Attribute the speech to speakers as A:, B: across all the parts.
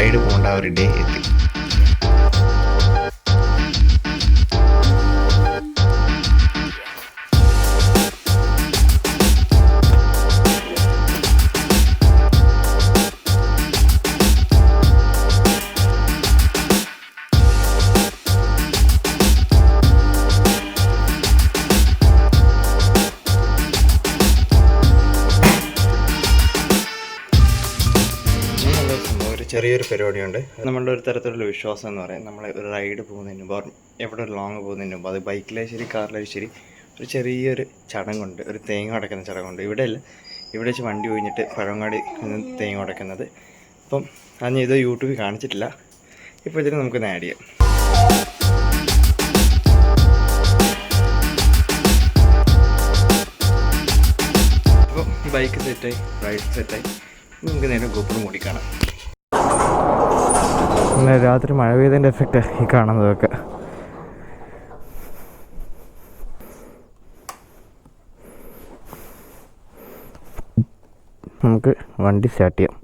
A: Ride പോകേണ്ട ആ ഒരു ഡേ എത്തി. ചെറിയൊരു പരിപാടിയുണ്ട്. നമ്മളുടെ ഒരു തരത്തിലുള്ള വിശ്വാസം എന്ന് പറയാം, നമ്മൾ ഒരു റൈഡ് പോകുന്നതിന് മുമ്പ്, എവിടെ ഒരു ലോങ് പോകുന്നതിന് മുമ്പ്, അത് ബൈക്കിലായി ശരി കാറിലായി ശരി, ഒരു ചെറിയൊരു ചടങ്ങുണ്ട്, ഒരു തേങ്ങ ഉടക്കുന്ന ചടങ്ങുണ്ട്. ഇവിടെ വെച്ച് വണ്ടി ഒഴിഞ്ഞിട്ട് പഴങ്ങാടി തേങ്ങ ഉടക്കുന്നത്. അപ്പം അത് ഇത് യൂട്യൂബിൽ കാണിച്ചിട്ടില്ല, ഇപ്പോൾ ഇതിന് നമുക്കൊന്ന് ആഡ് ചെയ്യാം. അപ്പോൾ ബൈക്ക് സെറ്റായി, റൈഡ് സെറ്റായി, നമുക്ക് നേരെ ഗോപുരം മൂടി കാണാം. പിന്നെ രാത്രി മഴ പെയ്തതിൻ്റെ എഫക്റ്റ് ഈ കാണുന്നതൊക്കെ. നമുക്ക് വണ്ടി സ്റ്റാർട്ട് ചെയ്യാം.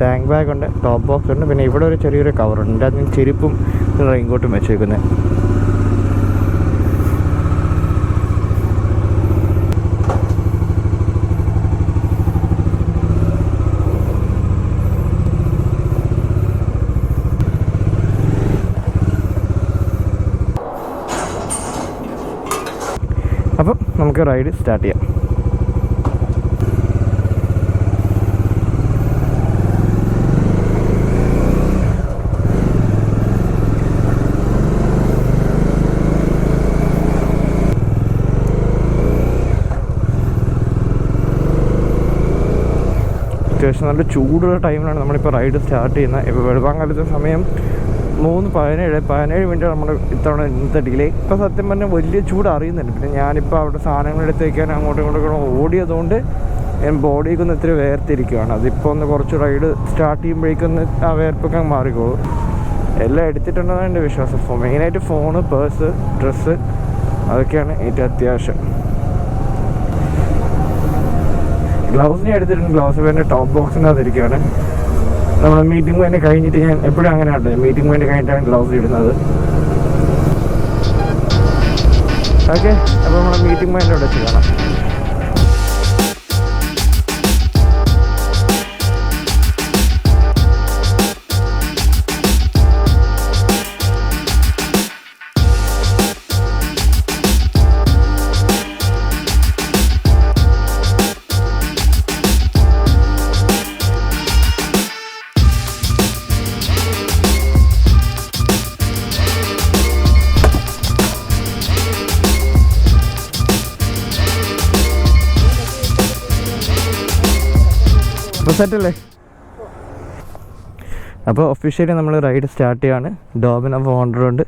A: ടാങ്ക് ബാഗ് ഉണ്ട്, ടോപ്പ് ബോക്സ് ഉണ്ട്, പിന്നെ ഇവിടെ ഒരു ചെറിയൊരു കവറുണ്ട്. അതിന് ചെരുപ്പും റെയിൻകോട്ടും വെച്ചേക്കുന്നത്. അപ്പം നമുക്ക് റൈഡ് സ്റ്റാർട്ട് ചെയ്യാം. അത്യാവശ്യം നല്ല ചൂടുള്ള ടൈമിലാണ് നമ്മളിപ്പോൾ റൈഡ് സ്റ്റാർട്ട് ചെയ്യുന്നത്. ഇപ്പോൾ വെളുപ്പാങ്കാലത്തെ സമയം 3:17 മിനിറ്റ് നമ്മൾ ഇത്തവണ ഇന്നത്തെ ഡിലേ. ഇപ്പോൾ സത്യം പറഞ്ഞാൽ വലിയ ചൂട് അറിയുന്നുണ്ട്. പിന്നെ ഞാനിപ്പോൾ അവിടെ സാധനങ്ങൾ എടുത്ത് വയ്ക്കാൻ അങ്ങോട്ടും ഇങ്ങോട്ടും ഓടിയതുകൊണ്ട് ഞാൻ ബോഡിയൊക്കെ ഇത്തിരി വേർത്തിരിക്കുകയാണ്. അതിപ്പോൾ ഒന്ന് കുറച്ച് റൈഡ് സ്റ്റാർട്ട് ചെയ്യുമ്പോഴേക്കൊന്ന് ആ വേർപ്പൊക്കെ മാറിക്കോളും. എല്ലാം എടുത്തിട്ടുണ്ടെന്നാണ് എൻ്റെ വിശ്വാസം. മെയിനായിട്ട് ഫോണ്, പേഴ്സ്, ഡ്രസ്സ്, അതൊക്കെയാണ് ഏറ്റവും അത്യാവശ്യം. ഗ്ലൗസിനെ എടുത്തിട്ടുണ്ട്. ഗ്ലൗസ് പിന്നെ ടോപ്പ് ബോക്സിനകത്തിരിക്കുകയാണ്. നമ്മൾ മീറ്റിംഗ് പോയിന്റ് കഴിഞ്ഞിട്ട് ഞാൻ എപ്പോഴും അങ്ങനെ ഉണ്ട്, മീറ്റിംഗ് പോയിന്റ് കഴിഞ്ഞിട്ടാണ് ഗ്ലൗസ് ഇടുന്നത്. ഓക്കെ, അപ്പോൾ നമ്മൾ മീറ്റിംഗ് പോയിന്റ് അവിടെ വെച്ച് കാണാം. സെറ്റല്ലേ? അപ്പോൾ ഒഫീഷ്യലി നമ്മൾ റൈഡ് സ്റ്റാർട്ട് ചെയ്യാണ്. ഡോമിനോ 400 ഉണ്ട്,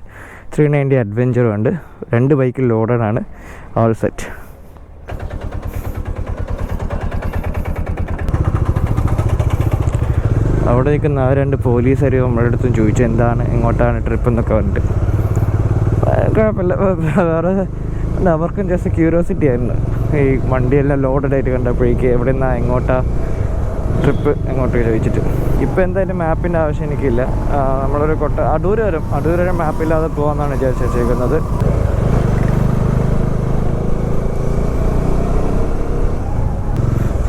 A: 390 അഡ്വഞ്ചറും ഉണ്ട്. 2 ബൈക്കിൽ ലോഡഡാണ്. All set. അവിടെ നിൽക്കുന്ന 2 പോലീസുകാർ നമ്മുടെ അടുത്തും ചോദിച്ചു എന്താണ്, എങ്ങോട്ടാണ് ട്രിപ്പ് എന്നൊക്കെ പറഞ്ഞിട്ട്. കുഴപ്പമില്ല, വേറെ അവർക്കും ജസ്റ്റ് ക്യൂരിയോസിറ്റി ആയിരുന്നു. ഈ വണ്ടിയെല്ലാം ലോഡഡ് ആയിട്ട് കണ്ടപ്പോഴേക്ക് എവിടെ നിന്നാണ്, എങ്ങോട്ടാ ട്രിപ്പ്, എങ്ങോട്ട് ചോദിച്ചിട്ട്. ഇപ്പോൾ എന്തായാലും മാപ്പിൻ്റെ ആവശ്യം എനിക്കില്ല. നമ്മളൊരു അടൂർ വരെ മാപ്പില്ലാതെ പോകാമെന്നാണ് വിചാരിച്ച് വെച്ചേക്കുന്നത്.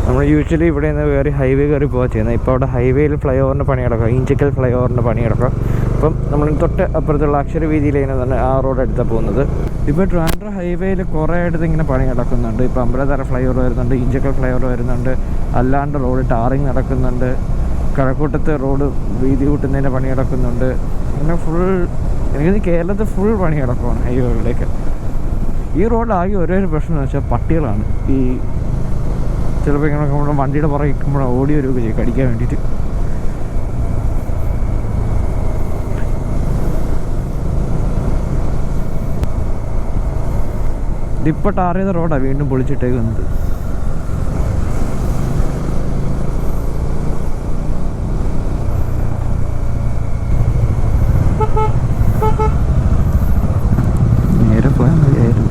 A: നമ്മൾ യൂഷ്വലി ഇവിടെ നിന്ന് ഹൈവേ കയറി പോകാൻ ചെയ്യുന്നത്. ഇപ്പോൾ അവിടെ ഹൈവേയിൽ ഫ്ലൈ ഓവറിൻ്റെ പണി കിടക്കുക, ഇഞ്ചക്കൽ ഫ്ലൈ ഓവറിൻ്റെ പണി കിടക്കുക. അപ്പം നമ്മൾ തൊട്ട് അപ്പുറത്തുള്ള അക്ഷരവീതിയിലാണ് തന്നെ ആ റോഡ് എടുത്താൽ പോകുന്നത്. ഇപ്പോൾ ട്രിവാൻഡ്രം ഹൈവേയിൽ കുറേ അടുത്ത് ഇങ്ങനെ പണി നടക്കുന്നുണ്ട്. ഇപ്പോൾ അമ്പലത്തറ ഫ്ലൈ ഓവർ വരുന്നുണ്ട്, ഇഞ്ചക്കൽ ഫ്ലൈ ഓവർ വരുന്നുണ്ട്, അല്ലാണ്ട് റോഡ് ടാറിങ് നടക്കുന്നുണ്ട്, കഴക്കൂട്ടത്ത് റോഡ് വീതി കൂട്ടുന്നതിൻ്റെ പണി നടക്കുന്നുണ്ട്. അങ്ങനെ എനിക്ക് കേരളത്തിൽ ഫുൾ പണി കിടക്കുവാണ് ഹൈവേകളിലേക്ക്. ഈ റോഡിലാകെ ഒരേ ഒരു പ്രശ്നം എന്ന് വെച്ചാൽ പട്ടികളാണ്. ഈ ചിലപ്പോൾ ഇങ്ങനെ നമ്മുടെ വണ്ടിയുടെ പുറകെ ഇരിക്കുമ്പോൾ ഓടി വരുമൊക്കെ ചെയ്യും കടിക്കാൻ വേണ്ടിയിട്ട്. ഇതിപ്പോൾ ടാർ ചെയ്ത റോഡാണ് വീണ്ടും പൊളിച്ചിട്ടേക്കുന്നത്. നേരെ പോയാൽ മതിയായിരുന്നു.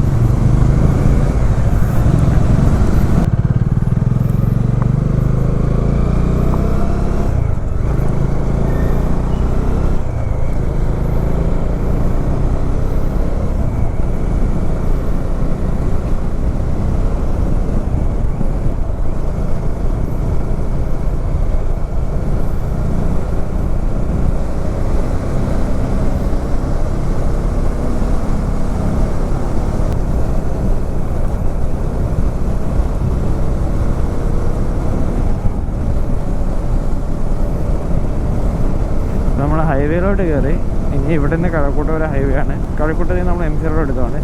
A: ഹൈവേയിലോട്ട് കയറി. ഇനി ഇവിടെ നിന്ന് കഴക്കൂട്ട വരെ ഹൈവേ ആണ്. കഴക്കൂട്ടത്തിൽ നിന്ന് നമ്മൾ MC റോഡ് എടുത്തതാണ്.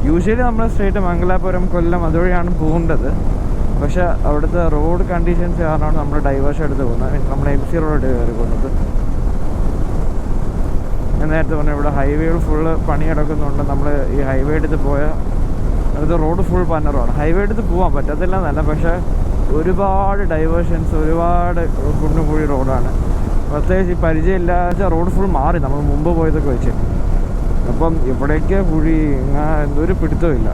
A: യൂഷ്വലി നമ്മൾ സ്ട്രേറ്റ് മംഗലാപുരം കൊല്ലം അതുവഴിയാണ് പോകേണ്ടത്. പക്ഷേ അവിടുത്തെ റോഡ് കണ്ടീഷൻസ് കാരണമാണ് നമ്മൾ ഡൈവേർഷൻ എടുത്ത് പോകുന്നത്. നമ്മൾ MC റോഡ് കയറി പോകുന്നത്. ഞാൻ നേരത്തെ പറഞ്ഞു ഇവിടെ ഹൈവേകൾ ഫുള്ള് പണി കിടക്കുന്നുണ്ട്. നമ്മൾ ഈ ഹൈവേ എടുത്ത് പോയാൽ അടുത്ത റോഡ് ഫുൾ പന്ന റോഡ്. ഹൈവേ എടുത്ത് പോകാൻ പറ്റത്തില്ല എന്നല്ല, പക്ഷേ ഒരുപാട് ഡൈവേർഷൻസ്, ഒരുപാട് കുണ്ടും കുഴി റോഡാണ്. പ്രത്യേകിച്ച് ഈ പരിചയമില്ലാത്ത റോഡ് ഫുൾ മാറി നമ്മൾ മുമ്പ് പോയതൊക്കെ വെച്ച്. അപ്പം ഇവിടേക്ക് കുഴി എന്തൊരു പിടുത്തമില്ല.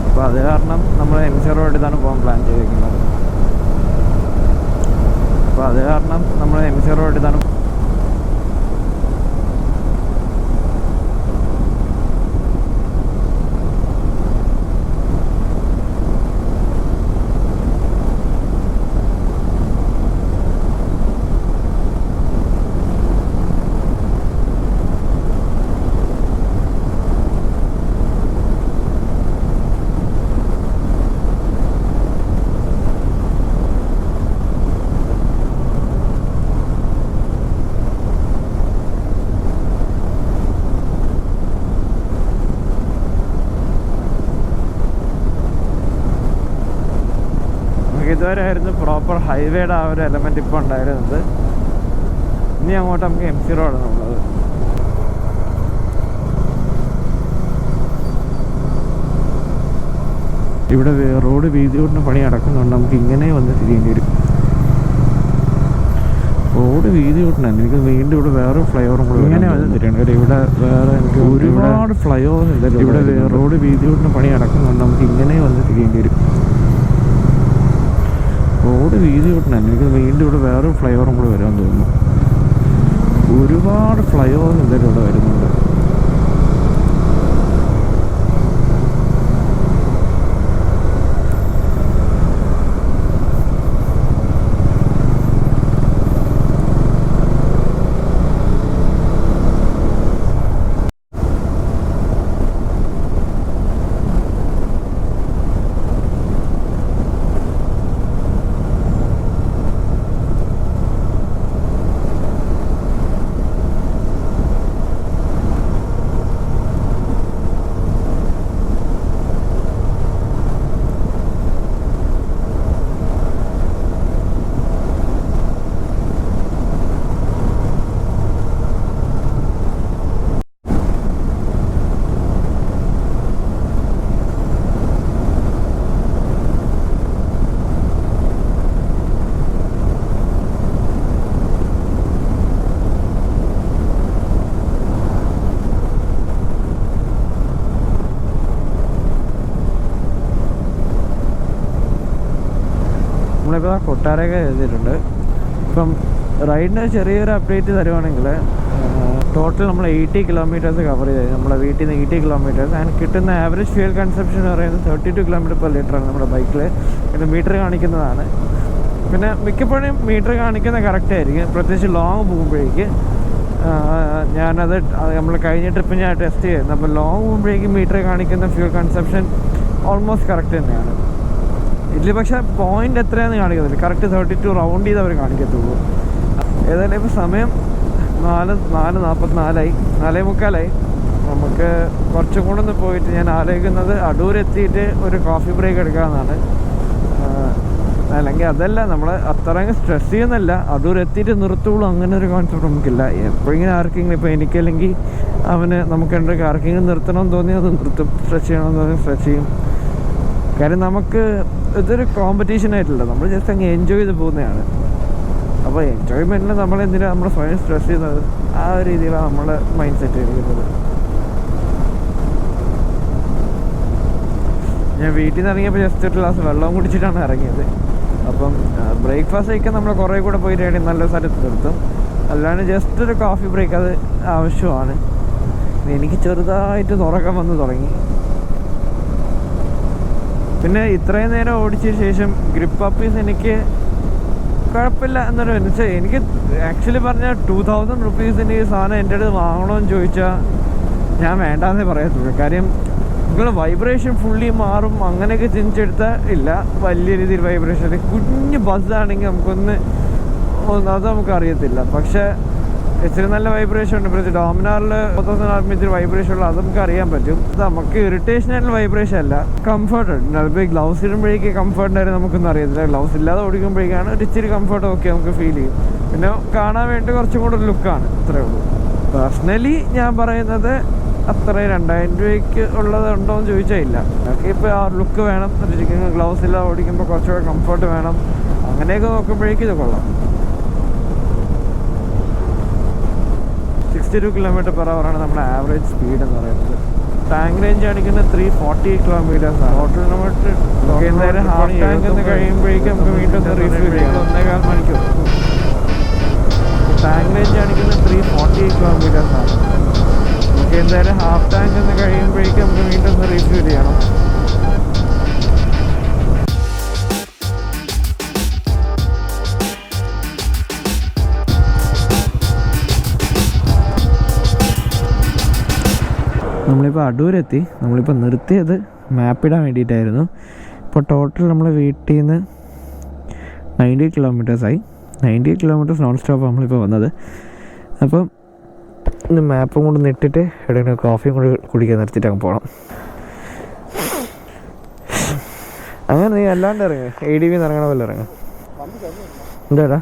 A: അപ്പോൾ അത് കാരണം നമ്മൾ MC റോഡ് എടുത്താണ് പോകാൻ പ്ലാൻ ചെയ്തിരിക്കുന്നത്. ഇതുവരെ ആയിരുന്നു പ്രോപ്പർ ഹൈവേയുടെ ആ ഒരു എലമെൻറ്റ് ഇപ്പോൾ ഉണ്ടായിരുന്നത്. ഇനി അങ്ങോട്ട് നമുക്ക് MC റോഡാണ് ഉള്ളത്. ഇവിടെ റോഡ് വീതി കൊണ്ട് പണി നടക്കുന്നുണ്ട്. നമുക്ക് ഇങ്ങനെ വന്ന് തിരിയേണ്ടി വരും. റോഡ് വീതി കൂട്ടണം. എനിക്ക് വീണ്ടും ഇവിടെ വേറെ ഫ്ലൈ ഓവറും കൂടെ ഇങ്ങനെ വന്ന് തിരിയണം. കാര്യം ഇവിടെ വേറെ എനിക്ക് ഒരുപാട് ഫ്ലൈ ഓവർ ഇല്ലല്ലോ. ഇവിടെ റോഡ് വീതി കൂട്ടുന്ന പണി നടക്കുന്നുണ്ട്. നമുക്ക് ഇങ്ങനെ വന്ന് തിരിയേണ്ടി വരും. റോഡ് വീതി കൂട്ടണം. എനിക്ക് വീണ്ടും ഇവിടെ വേറെ ഫ്ലൈ ഓവറും കൂടെ വരാൻ തോന്നുന്നു. ഒരുപാട് ഫ്ലൈ ഓവർ എന്തായാലും ഇവിടെ വരുന്നുണ്ട്. നമ്മളിപ്പോൾ കൊട്ടാരമൊക്കെ എഴുതിയിട്ടുണ്ട്. ഇപ്പം റൈഡിന് ചെറിയൊരു അപ്ഡേറ്റ് തരുവാണെങ്കിൽ ടോട്ടൽ നമ്മൾ 80 കിലോമീറ്റേഴ്സ് കവർ ചെയ്ത് നമ്മുടെ വീട്ടിൽ നിന്ന് 80 കിലോമീറ്റേഴ്സ് ആൻഡ് കിട്ടുന്ന ആവറേജ് ഫ്യൂൽ കൺസപ്ഷൻ എന്ന് പറയുന്നത് 32 km/l നമ്മുടെ ബൈക്കിൽ. ഇത് മീറ്റർ കാണിക്കുന്നതാണ്. പിന്നെ മിക്കപ്പോഴും മീറ്റർ കാണിക്കുന്ന കറക്റ്റ് ആയിരിക്കും, പ്രത്യേകിച്ച് ലോങ് പോകുമ്പോഴേക്ക്. ഞാനത് നമ്മൾ കഴിഞ്ഞ ട്രിപ്പ് ഞാൻ ടെസ്റ്റ് ചെയ്യുന്നത്. അപ്പോൾ ലോങ് പോകുമ്പോഴേക്കും മീറ്റർ കാണിക്കുന്ന ഫ്യൂൽ കൺസപ്ഷൻ ഓൾമോസ്റ്റ് കറക്റ്റ് തന്നെയാണ്. ഇതിൽ പക്ഷേ പോയിൻ്റ് എത്രയാണെന്ന് കാണിക്കത്തില്ല, കറക്റ്റ് 32 റൗണ്ട് ചെയ്ത് അവർ കാണിക്കത്തുള്ളൂ. ഏതായാലും ഇപ്പോൾ സമയം 4:44 4:45. നമുക്ക് കുറച്ചും കൂടെ ഒന്ന് പോയിട്ട് ഞാൻ ആലോചിക്കുന്നത് അടൂർ എത്തിയിട്ട് ഒരു കോഫി ബ്രേക്ക് എടുക്കാമെന്നാണ്. അല്ലെങ്കിൽ അതല്ല, നമ്മൾ അത്രയും സ്ട്രെസ് ചെയ്യുന്നല്ല, അടൂർ എത്തിയിട്ട് നിർത്തുള്ളൂ അങ്ങനെ ഒരു കോൺസെപ്റ്റ് നമുക്കില്ല. എപ്പോഴെങ്കിലും ആർക്കെങ്കിലും ഇപ്പോൾ എനിക്കല്ലെങ്കിൽ നമുക്ക് ആർക്കെങ്കിലും നിർത്തണമെന്ന് തോന്നി അത് നിർത്തും, സ്ട്രെച്ച് ചെയ്യണമെന്ന് തോന്നി സ്ട്രെച്ച് ചെയ്യും. കാര്യം നമുക്ക് ഇതൊരു കോമ്പറ്റീഷൻ ആയിട്ടില്ല, നമ്മൾ ജസ്റ്റ് അങ്ങ് എൻജോയ് ചെയ്ത് പോകുന്നതാണ്. അപ്പോൾ എൻജോയ്മെൻറ്റിൽ നമ്മളെന്തിനാണ് നമ്മൾ സ്വയം സ്ട്രെസ് ചെയ്യുന്നത്? ആ ഒരു രീതിയിലാണ് നമ്മുടെ മൈൻഡ് സെറ്റ് ഇരിക്കുന്നത്. ഞാൻ വീട്ടിൽ നിന്ന് ഇറങ്ങിയപ്പോൾ ജസ്റ്റ് ഒരു ഗ്ലാസ് വെള്ളം കുടിച്ചിട്ടാണ് ഇറങ്ങിയത്. അപ്പം ബ്രേക്ക്ഫാസ്റ്റ് കഴിക്കാൻ നമ്മൾ കുറേ കൂടെ പോയി റെഡി നല്ല സ്ഥലത്ത് നിർത്തും. അല്ലാണ്ട് ജസ്റ്റ് ഒരു കോഫി ബ്രേക്ക് അത് ആവശ്യമാണ്. എനിക്ക് ചെറുതായിട്ട് തുറക്കാൻ വന്ന് തുടങ്ങി. പിന്നെ ഇത്രയും നേരം ഓടിച്ച ശേഷം ഗ്രിപ്പ് അപ്പീസ് എനിക്ക് കുഴപ്പമില്ല എന്നൊരു വെച്ചാൽ എനിക്ക് ആക്ച്വലി പറഞ്ഞാൽ 2000 റുപ്പീസിൻ്റെ ഈ സാധനം എൻ്റെ അടുത്ത് വാങ്ങണമെന്ന് ചോദിച്ചാൽ ഞാൻ വേണ്ടാന്നേ പറയത്തുള്ളൂ. കാര്യം നിങ്ങൾ വൈബ്രേഷൻ ഫുള്ളി മാറും അങ്ങനെയൊക്കെ ചിന്തിച്ചെടുത്താൽ ഇല്ല, വലിയ രീതിയിൽ വൈബ്രേഷൻ. കുഞ്ഞ് ബസ്സാണെങ്കിൽ അത് നമുക്ക് അറിയത്തില്ല. പക്ഷേ ഇച്ചിരി നല്ല വൈബ്രേഷൻ ഉണ്ട്. പ്രത്യേകിച്ച് ഡോമിനാറിൽ 4000 ഇച്ചിരി വൈബ്രേഷൻ ഉള്ള അത് നമുക്ക് അറിയാൻ പറ്റും. അത് നമുക്ക് ഇറിറ്റേഷൻ ആയിട്ടുള്ള വൈബ്രേഷൻ അല്ല, കംഫർട്ട് ഉണ്ട്. അതിപ്പോൾ ഗ്ലൗസ് ഇടുമ്പോഴേക്ക് കംഫർട്ടായിരുന്നു നമുക്കൊന്നും അറിയത്തില്ല. ഗ്ലൗസ് ഇല്ലാതെ ഓടിക്കുമ്പോഴേക്കാണ് ഒരു ഇച്ചിരി കംഫർട്ട് ഒക്കെ നമുക്ക് ഫീൽ ചെയ്യും. പിന്നെ കാണാൻ വേണ്ടി കുറച്ചും കൂടെ ഒരു ലുക്കാണ്, അത്രേ ഉള്ളൂ. പേഴ്സണലി ഞാൻ പറയുന്നത് അത്ര 2000 രൂപയ്ക്ക് ഉള്ളത് ഉണ്ടോ എന്ന് ചോദിച്ചാൽ ഇല്ല. നമുക്ക് ഇപ്പോൾ ആ ലുക്ക് വേണം, ഗ്ലൗസ് ഇല്ലാതെ ഓടിക്കുമ്പോൾ കുറച്ചുകൂടെ കംഫർട്ട് വേണം, അങ്ങനെയൊക്കെ നോക്കുമ്പോഴേക്കും ഇത് കൊള്ളാം. 62 km/h ആണ് നമ്മുടെ ആവറേജ് സ്പീഡ് എന്ന് പറയുന്നത്. ടാങ്ക് റേഞ്ച് കാണിക്കുന്നത് 340 കിലോമീറ്റേഴ്സ് ആണ്. ടോട്ടൽ നമുക്ക് എന്തായാലും ഹാഫ് ടാങ്ക് എന്ന് കഴിയുമ്പോഴേക്കും നമുക്ക് വീണ്ടും റീഫിൽ ചെയ്യാം. 1.25 മണിക്കൂർ. ടാങ്ക് റേഞ്ച് കാണിക്കുന്നത് 340 കിലോമീറ്റേഴ്സ് ആണ്. നമുക്ക് എന്തായാലും ഹാഫ് ടാങ്ക് എന്ന് കഴിയുമ്പോഴേക്കും നമുക്ക് വീണ്ടും റീഫിൽ ചെയ്യണം. നമ്മളിപ്പോൾ അടൂരെത്തി. നമ്മളിപ്പോൾ നിർത്തിയത് മാപ്പിടാൻ വേണ്ടിയിട്ടായിരുന്നു. ഇപ്പോൾ ടോട്ടൽ നമ്മൾ വീട്ടിൽ നിന്ന് 90 കിലോമീറ്റേഴ്സായി. 90 കിലോമീറ്റേഴ്സ് നോൺ സ്റ്റോപ്പ് നമ്മളിപ്പോൾ വന്നത്. അപ്പം ഇന്ന് മാപ്പും കൊണ്ട് നിട്ടിട്ട് എവിടെയെങ്കിലും കോഫിയും കൂടി കുടിക്കാൻ നിർത്തിയിട്ട് അങ്ങ് പോകണം. അങ്ങനെ നീ അല്ലാണ്ട് ഇറങ്ങ്, ADV ഇറങ്ങണ പോലെ ഇറങ്ങ. എന്താടാ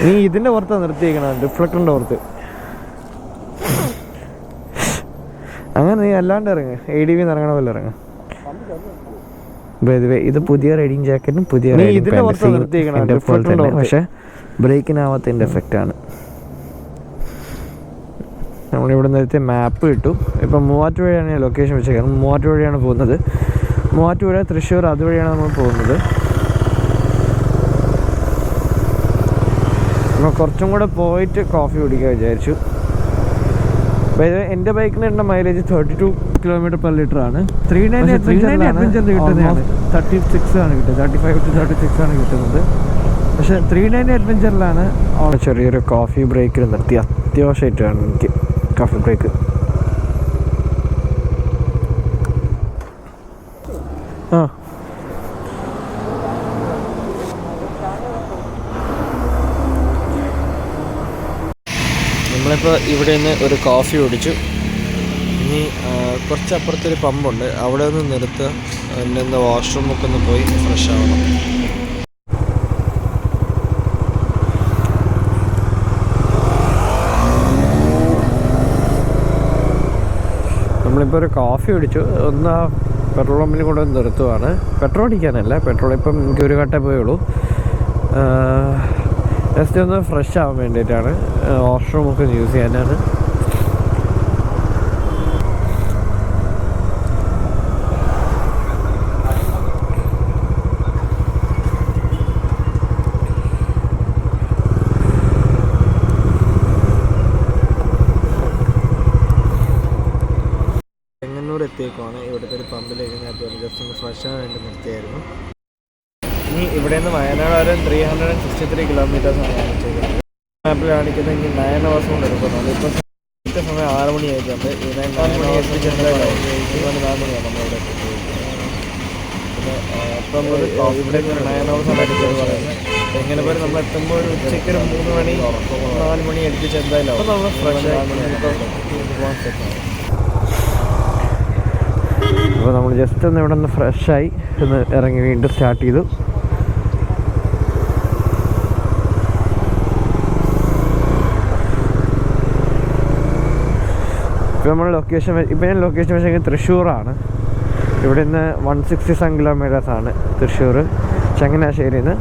A: നീ ഇതിൻ്റെ പുറത്താണ് നിർത്തിയിരിക്കണം, റിഫ്ലക്ടറിൻ്റെ പുറത്ത്. അങ്ങനെ നീ അല്ലാണ്ട് ഇറങ്ങ്, ADV ഇറങ്ങണ പോലെ ഇറങ്ങ. ഇത് പുതിയ റൈഡിങ് ജാക്കറ്റും പുതിയ പക്ഷെ ബ്രേക്കിനാവാത്തതിൻ്റെ എഫക്റ്റാണ്. നമ്മളിവിടെ നേരത്തെ മാപ്പ് കിട്ടു. ഇപ്പം മൂവാറ്റുപുഴയാണ് ഞാൻ ലൊക്കേഷൻ വെച്ചേക്കുന്നത്. മൂവാറ്റുപുഴയാണ് പോകുന്നത്. മൂവാറ്റുപുഴ, തൃശ്ശൂർ അതുവഴിയാണ് നമ്മൾ പോകുന്നത്. നമ്മൾ കുറച്ചും കൂടെ പോയിട്ട് കോഫി കുടിക്കാൻ വിചാരിച്ചു. എൻ്റെ ബൈക്കിന് ഉള്ള മൈലേജ് 32 km/l ആണ്. 390 അഡ്വഞ്ചറിൽ കിട്ടുന്നതാണ് 36 ആണ് കിട്ടുന്നത്. 35 to 36 ആണ് കിട്ടുന്നത്. പക്ഷേ 390 അഡ്വഞ്ചറിലാണ് ചെറിയൊരു കോഫി ബ്രേക്കിൽ നിർത്തി. അത്യാവശ്യമായിട്ടാണ് എനിക്ക് കോഫി ബ്രേക്ക്. നമ്മളിപ്പോൾ ഇവിടെ നിന്ന് ഒരു കോഫി കുടിച്ചു. ഇനി കുറച്ചപ്പുറത്തൊരു പമ്പുണ്ട്, അവിടെ ഒന്ന് നിർത്തുക. അതിൻ്റെ ഒന്ന് വാഷ്റൂമൊക്കെ ഒന്ന് പോയി ഫ്രഷ് ആവണം. നമ്മളിപ്പോൾ ഒരു കോഫി കുടിച്ചു. ഒന്ന് പെട്രോൾ പമ്പിൽ കൂടെ നിർത്തുവാണ്. പെട്രോൾ അടിക്കാനല്ല, പെട്രോൾ ഇപ്പം എനിക്ക് ഒരു കട്ടേ പോയുള്ളൂ. ജസ്റ്റ് ഒന്ന് ഫ്രഷ് ആവാൻ വേണ്ടിയിട്ടാണ്. വാഷ്റൂമൊക്കെ യൂസ് ചെയ്യാനാണ്. ചെങ്ങന്നൂർ എത്തിയേക്കുവാണ്. ഇവിടുത്തെ ഒരു പമ്പിലേക്ക് ഞാൻ ജസ്റ്റ് ഒന്ന് ഫ്രഷ് ആവാൻ വേണ്ടി നിർത്തിയായിരുന്നു. ഇനി ഇവിടെ നിന്ന് വയനാട് വരെ 363 കിലോമീറ്റേഴ്സാണ് കാണിച്ചിരിക്കുന്നത്. മാപ്പിൽ കാണിക്കുന്നത് ഇനി 9 hours കൊണ്ട് എടുക്കുന്നുണ്ട്. ഇപ്പോൾ സമയം 6 മണി ആയിട്ടുണ്ട്. 4 മണിയാണ് നമ്മളിവിടെ എത്തിക്കുന്നത്. പിന്നെ ഇപ്പം ഇവിടെ 9 hours ആണ് എടുക്കുന്നത് പറയുന്നത്. എങ്ങനെ പോലും നമ്മൾ എത്തുമ്പോൾ ഒരു ഉച്ചയ്ക്ക് ഒരു 3 മണി 4 മണി അടുപ്പിച്ച് എന്തായാലും അപ്പോൾ നമ്മൾ ഫ്രഷ് ആയി അപ്പോൾ നമ്മൾ ജസ്റ്റ് ഒന്ന് ഇവിടെ നിന്ന് ഫ്രഷായി ഒന്ന് ഇറങ്ങി വീണ്ടും സ്റ്റാർട്ട് ചെയ്തു. ഇപ്പോൾ നമ്മൾ ലൊക്കേഷൻ ഇപ്പോൾ ഞാൻ ലൊക്കേഷൻ വെച്ചാൽ തൃശ്ശൂറാണ്. ഇവിടെ നിന്ന് 167 കിലോമീറ്റേഴ്സാണ് തൃശ്ശൂർ ചങ്ങനാശ്ശേരിയിൽ നിന്ന്.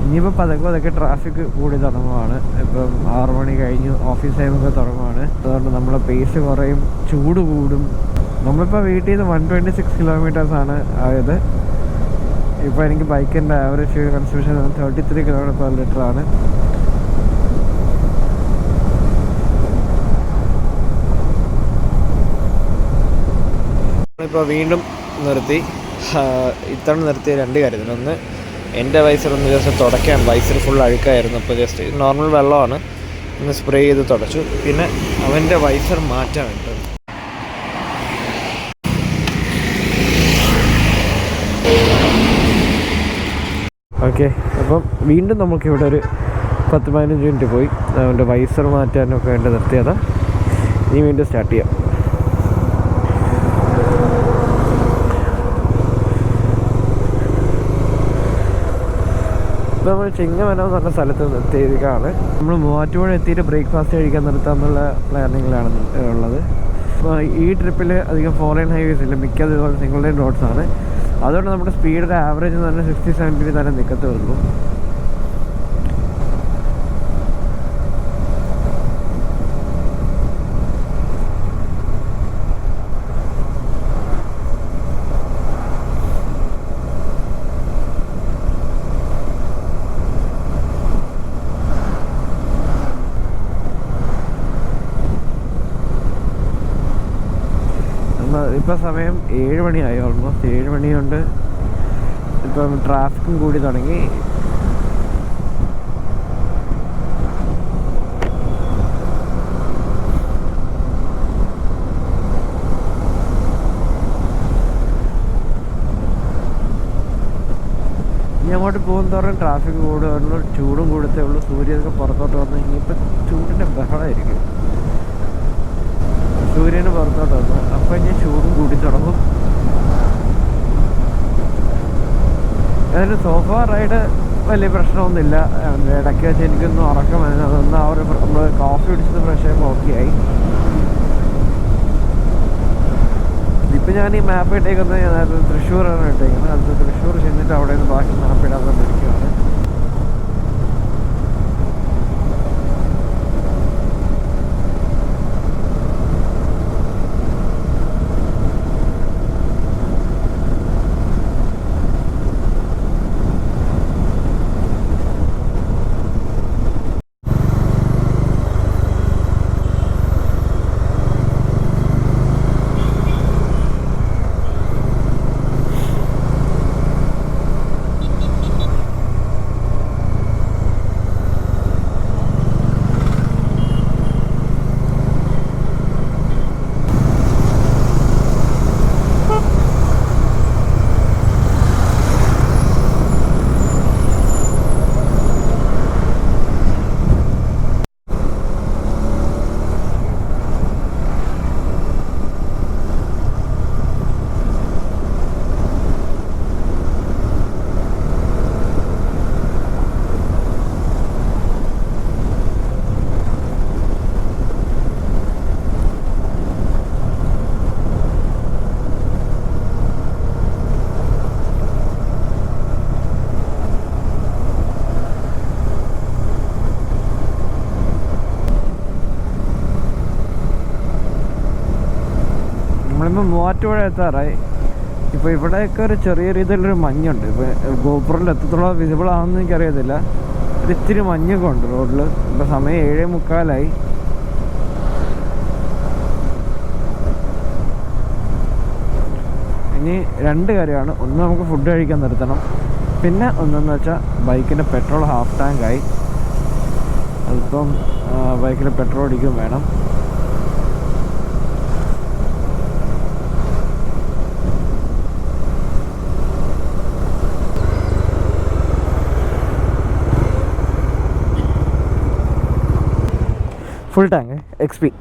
A: ഇനിയിപ്പോൾ പതുക്കെ ട്രാഫിക് കൂടി തുടങ്ങുവാണ്. ഇപ്പം 6 മണി കഴിഞ്ഞു, ഓഫീസ് ടൈമൊക്കെ തുടങ്ങുവാണ്. അതുകൊണ്ട് നമ്മളെ പേസ് കുറയും, ചൂട് കൂടും. നമ്മളിപ്പോൾ വീട്ടിൽ നിന്ന് 126 കിലോമീറ്റേഴ്സാണ് ആയത്. ഇപ്പോൾ എനിക്ക് ബൈക്കിൻ്റെ ആവറേജ് ഫ്യൂൽ കൺസ്യൂഷൻ 33 km/l ആണ്. ഇപ്പോൾ വീണ്ടും നിർത്തി. ഇത്തവണ നിർത്തിയ 2 കാര്യത്തിന്. ഒന്ന്, എൻ്റെ വൈസറൊന്ന് ജസ്റ്റ് തുടയ്ക്കാൻ, വൈസർ ഫുൾ അഴുക്കായിരുന്നു. അപ്പോൾ ജസ്റ്റ് നോർമൽ വെള്ളമാണ്, ഒന്ന് സ്പ്രേ ചെയ്ത് തുടച്ചു. പിന്നെ അവൻ്റെ വൈസർ മാറ്റാൻ വേണ്ടി. ഓക്കെ, അപ്പം വീണ്ടും നമുക്കിവിടെ ഒരു 10-15 മിനിറ്റ് പോയി അവൻ്റെ വൈസർ മാറ്റാനൊക്കെ വേണ്ടി നിർത്തിയതാണ്. ഇനി വീണ്ടും സ്റ്റാർട്ട് ചെയ്യാം. ഇപ്പോൾ നമ്മൾ ചിങ്ങവനം എന്ന് പറഞ്ഞ സ്ഥലത്ത് നിർത്തിയിരിക്കുകയാണ്. നമ്മൾ മൂവാറ്റുപുഴ എത്തിയിട്ട് ബ്രേക്ക്ഫാസ്റ്റ് കഴിക്കാൻ നിർത്താമെന്നുള്ള പ്ലാനിങ്ങിലാണ് ഉള്ളത്. അപ്പോൾ ഈ ട്രിപ്പിൽ അധികം 4 ലൈൻ ഹൈവേസ് ഇല്ല, മിക്കത് ഇതുപോലെ സിംഗിൾ ലൈൻ റോഡ്സാണ്. അതുകൊണ്ട് നമ്മുടെ സ്പീഡിൻ്റെ ആവറേജ് എന്ന് പറഞ്ഞാൽ 60-70 തന്നെ നിൽക്കത്തുള്ളൂ. ഇപ്പോൾ സമയം 7 മണിയായി, ഓൾമോസ്റ്റ് 7 മണിയുണ്ട്. ഇപ്പം ട്രാഫിക്കും കൂടി തുടങ്ങി. ഇനി അങ്ങോട്ട് പോകുന്നതോറും ട്രാഫിക് കൂടുകയുള്ളൂ, ചൂടും കൂടത്തേ ഉള്ളൂ. സൂര്യനൊക്കെ പുറത്തോട്ട് വന്നു. ഇനിയിപ്പോൾ ചൂടിൻ്റെ ബഹളമായിരിക്കും. സൂര്യന് പുറത്തോട്ട് വന്നു, അപ്പം ഇനി ചൂടും കൂടി തുടങ്ങും. അതിന് സോഫ റൈഡ് വലിയ പ്രശ്നമൊന്നുമില്ല. ഇടയ്ക്ക് വെച്ച് എനിക്കൊന്നും ഉറക്കം വരുന്നത്, അതൊന്ന് നമ്മൾ കോഫി കുടിച്ചത് ഫ്രഷ് ആയി ഓക്കെയായി. ഇപ്പം ഞാൻ ഈ മാപ്പ് ഇട്ടേക്കുന്നത് ഞാൻ തൃശ്ശൂരാണ് ഇട്ടേക്കുന്നത്. അത് തൃശ്ശൂർ ചെന്നിട്ട് അവിടെ നിന്ന് ബാക്കി മാപ്പ് ഇടാൻ തന്നിരിക്കുകയാണ്. നമ്മളിപ്പോൾ മൂവാറ്റുപുഴ എത്താറായി. ഇപ്പോൾ ഇവിടെയൊക്കെ ഒരു ചെറിയ രീതിയിലൊരു മഞ്ഞുണ്ട്. ഇപ്പോൾ ഗോപുരത്തിൽ എത്രത്തോളം വിസിബിൾ ആണെന്ന് എനിക്കറിയത്തില്ല. ഒരു ഇത്തിരി മഞ്ഞൊക്കെ ഉണ്ട് റോഡിൽ. ഇപ്പോൾ സമയം 7:45. ഇനി 2 കാര്യമാണ്. ഒന്ന്, നമുക്ക് ഫുഡ് കഴിക്കാൻ നിർത്തണം. പിന്നെ ഒന്നെന്ന് വെച്ചാൽ ബൈക്കിൻ്റെ പെട്രോൾ ഹാഫ് ടാങ്കായി. അതിപ്പം ബൈക്കിൽ പെട്രോൾ അടിക്കുകയും വേണം. Full tank XP.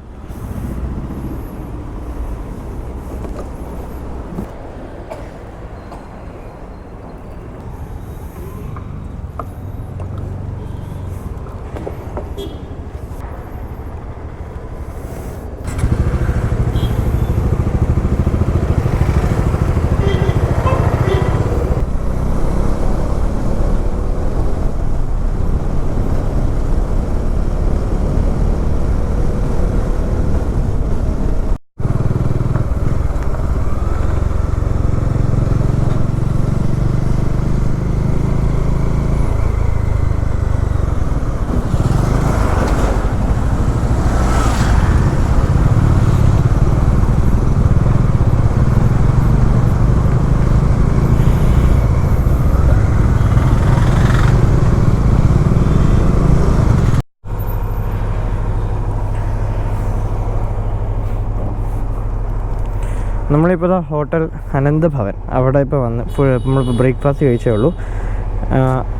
A: നമ്മളിപ്പോൾ ഹോട്ടൽ അനന്ത് ഭവൻ അവിടെ ഇപ്പോൾ വന്ന് നമ്മളിപ്പോൾ ബ്രേക്ക്ഫാസ്റ്റ് കഴിച്ചേ ഉള്ളൂ.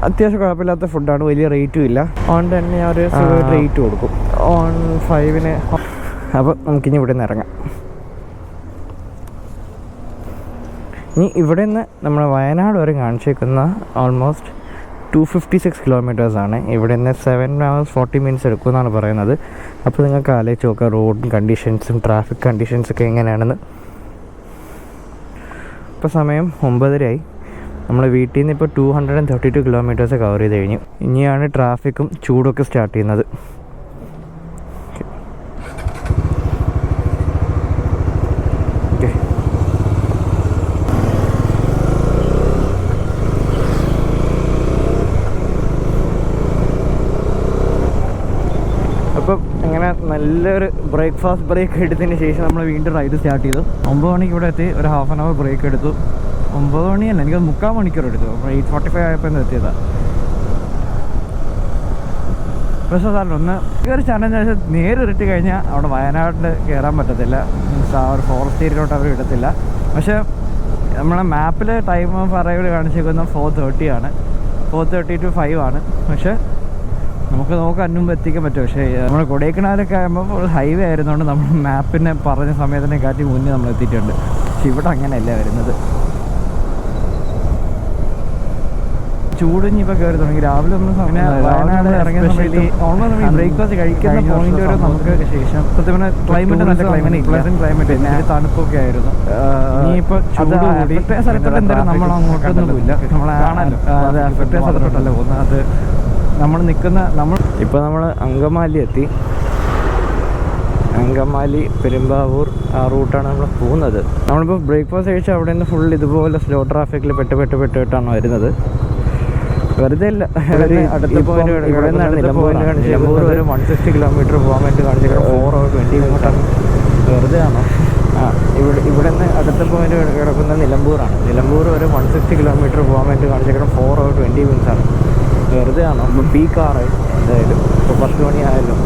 A: അത്യാവശ്യം കുഴപ്പമില്ലാത്ത ഫുഡാണ്, വലിയ റേറ്റും ഇല്ല. ഓൺ തന്നെ ഒരു റേറ്റ് കൊടുക്കും, ഓൺ 5-ന്. അപ്പോൾ നമുക്കിനി ഇവിടെ നിന്ന് ഇറങ്ങാം. ഇനി ഇവിടെ നിന്ന് നമ്മൾ വയനാട് വരെ കാണിച്ചേക്കുന്ന ഓൾമോസ്റ്റ് 256 കിലോമീറ്റേഴ്സാണ്. ഇവിടെ നിന്ന് 7 hours 40 minutes എടുക്കുമെന്നാണ് പറയുന്നത്. അപ്പോൾ നിങ്ങൾക്ക് ആലോചിച്ച് നോക്കുക റോഡ് കണ്ടീഷൻസും ട്രാഫിക് കണ്ടീഷൻസൊക്കെ എങ്ങനെയാണെന്ന്. ഇപ്പോൾ സമയം 9:30 നമ്മൾ വീട്ടിൽ നിന്ന് ഇപ്പോൾ 232 കിലോമീറ്റേഴ്സ് കവർ ചെയ്ത് കഴിഞ്ഞു. ഇനിയാണ് ട്രാഫിക്കും ചൂടൊക്കെ സ്റ്റാർട്ട് ചെയ്യുന്നത്. അപ്പം അങ്ങനെ നല്ലൊരു ബ്രേക്ക്ഫാസ്റ്റ് ബ്രേക്ക് എടുത്തതിന് ശേഷം നമ്മൾ വീണ്ടും റൈഡ് സ്റ്റാർട്ട് ചെയ്തു. 9 മണിക്ക് ഇവിടെ എത്തി. ഒരു 1/2 hour ബ്രേക്ക് എടുത്തു. 9 മണിയല്ല, എനിക്ക് 3/4 മണിക്കൂർ എടുത്തു. അപ്പോൾ 8:45 ആയപ്പോൾ എത്തിയതാണ്. പക്ഷേ സാറിന് ഒന്ന് ഒരു ചലഞ്ച് വെച്ചാൽ നേരിട്ട് കഴിഞ്ഞാൽ അവിടെ വയനാട്ടിൽ കയറാൻ പറ്റത്തില്ല. മീൻസ് ആ ഒരു ഫോറസ്റ്റ് ഏരിയയിലോട്ട് അവർ ഇടത്തില്ല. പക്ഷേ നമ്മളെ മാപ്പിൽ ടൈം പറയൽ കാണിച്ചേക്കുന്നത് 4:30 ആണ്. 4:30 to 5 ആണ്. പക്ഷേ നമുക്ക് അതിന് മുമ്പ് എത്തിക്കാൻ പറ്റും. പക്ഷേ നമ്മൾ കൊടൈക്കനാലൊക്കെ ആകുമ്പോൾ ഹൈവേ ആയിരുന്നുകൊണ്ട് നമ്മൾ മാപ്പിനെ പറഞ്ഞ സമയത്തിനെ കാട്ടി മുന്നേ നമ്മൾ എത്തിയിട്ടുണ്ട്. പക്ഷെ ഇവിടെ അങ്ങനെയല്ല വരുന്നത്. ചൂടിഞ്ഞ് ഇപ്പോൾ കയറി തുടങ്ങി. രാവിലെ നമ്മൾ വയനാട് ഇറങ്ങിയ സമയത്ത് ഓൾമോസ്റ്റ് ബ്രേക്ക്ഫാസ്റ്റ് കഴിക്കുന്ന പോയിന്റ് വരെ നമുക്ക് ശേഷം സത്യം പറഞ്ഞാൽ ക്ലൈമറ്റ് നല്ല ക്ലൈമറ്റ് പിന്നെ തണുപ്പൊക്കെ ആയിരുന്നു. ഇനിയിപ്പോൾ സ്ഥലത്തോട്ട് എന്തായാലും നമ്മൾ അങ്ങോട്ടൊന്നും പോയില്ല. നമ്മളെ പ്രത്യേക സ്ഥലത്തോട്ടല്ല പോകുന്നത്. അത് നമ്മൾ ഇപ്പോൾ നമ്മൾ അങ്കമാലി എത്തി. അങ്കമാലി പെരുമ്പാവൂർ ആ റൂട്ടാണ് നമ്മൾ പോകുന്നത്. നമ്മളിപ്പോൾ ബ്രേക്ക്ഫാസ്റ്റ് കഴിച്ചാൽ അവിടെ നിന്ന് ഫുൾ ഇതുപോലെ സ്ലോ ട്രാഫിക്കിൽ പെട്ടിട്ടാണ് വരുന്നത്. വെറുതെ ഇല്ല. അടുത്ത പോയിന്റ് ഇവിടെ നിന്നാണ് നിലമ്പൂർ വരെ 160 കിലോമീറ്റർ പോകാൻ വേണ്ടി കാണിച്ചേക്കാം. 4 hours 20 minutes. വെറുതെ ആണോ? ഇവിടെ നിന്ന് അടുത്ത പോയിന്റ് കിടക്കുന്നത് നിലമ്പൂറാണ്. നിലമ്പൂർ വരെ 160 കിലോമീറ്റർ പോകാൻ വേണ്ടി കാണിച്ചേക്കാം. 4 hours 20 minutes. വെറുതെ ആണോ? ഇപ്പം പീക്കാറ് എന്തായാലും ഇപ്പോൾ 10 മണി ആയാലും.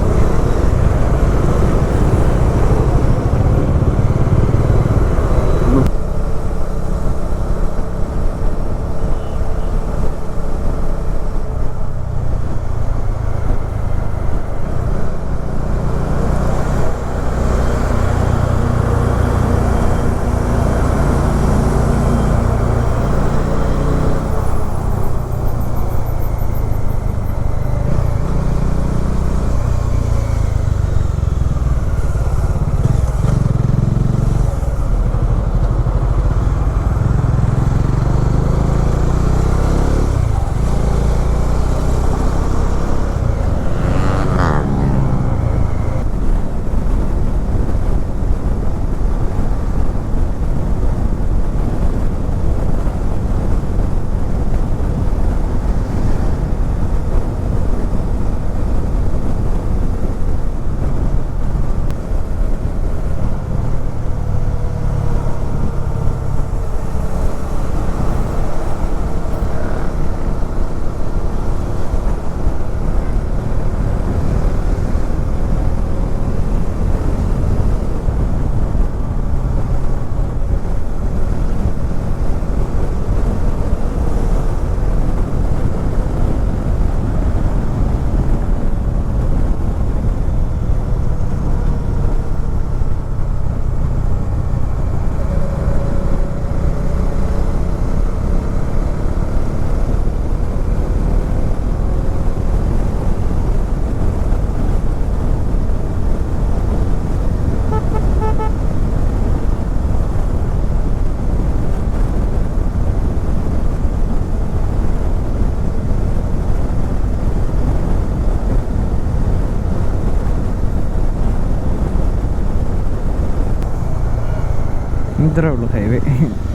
A: ഇത്രേ ഉള്ളൂ ഹൈവേ.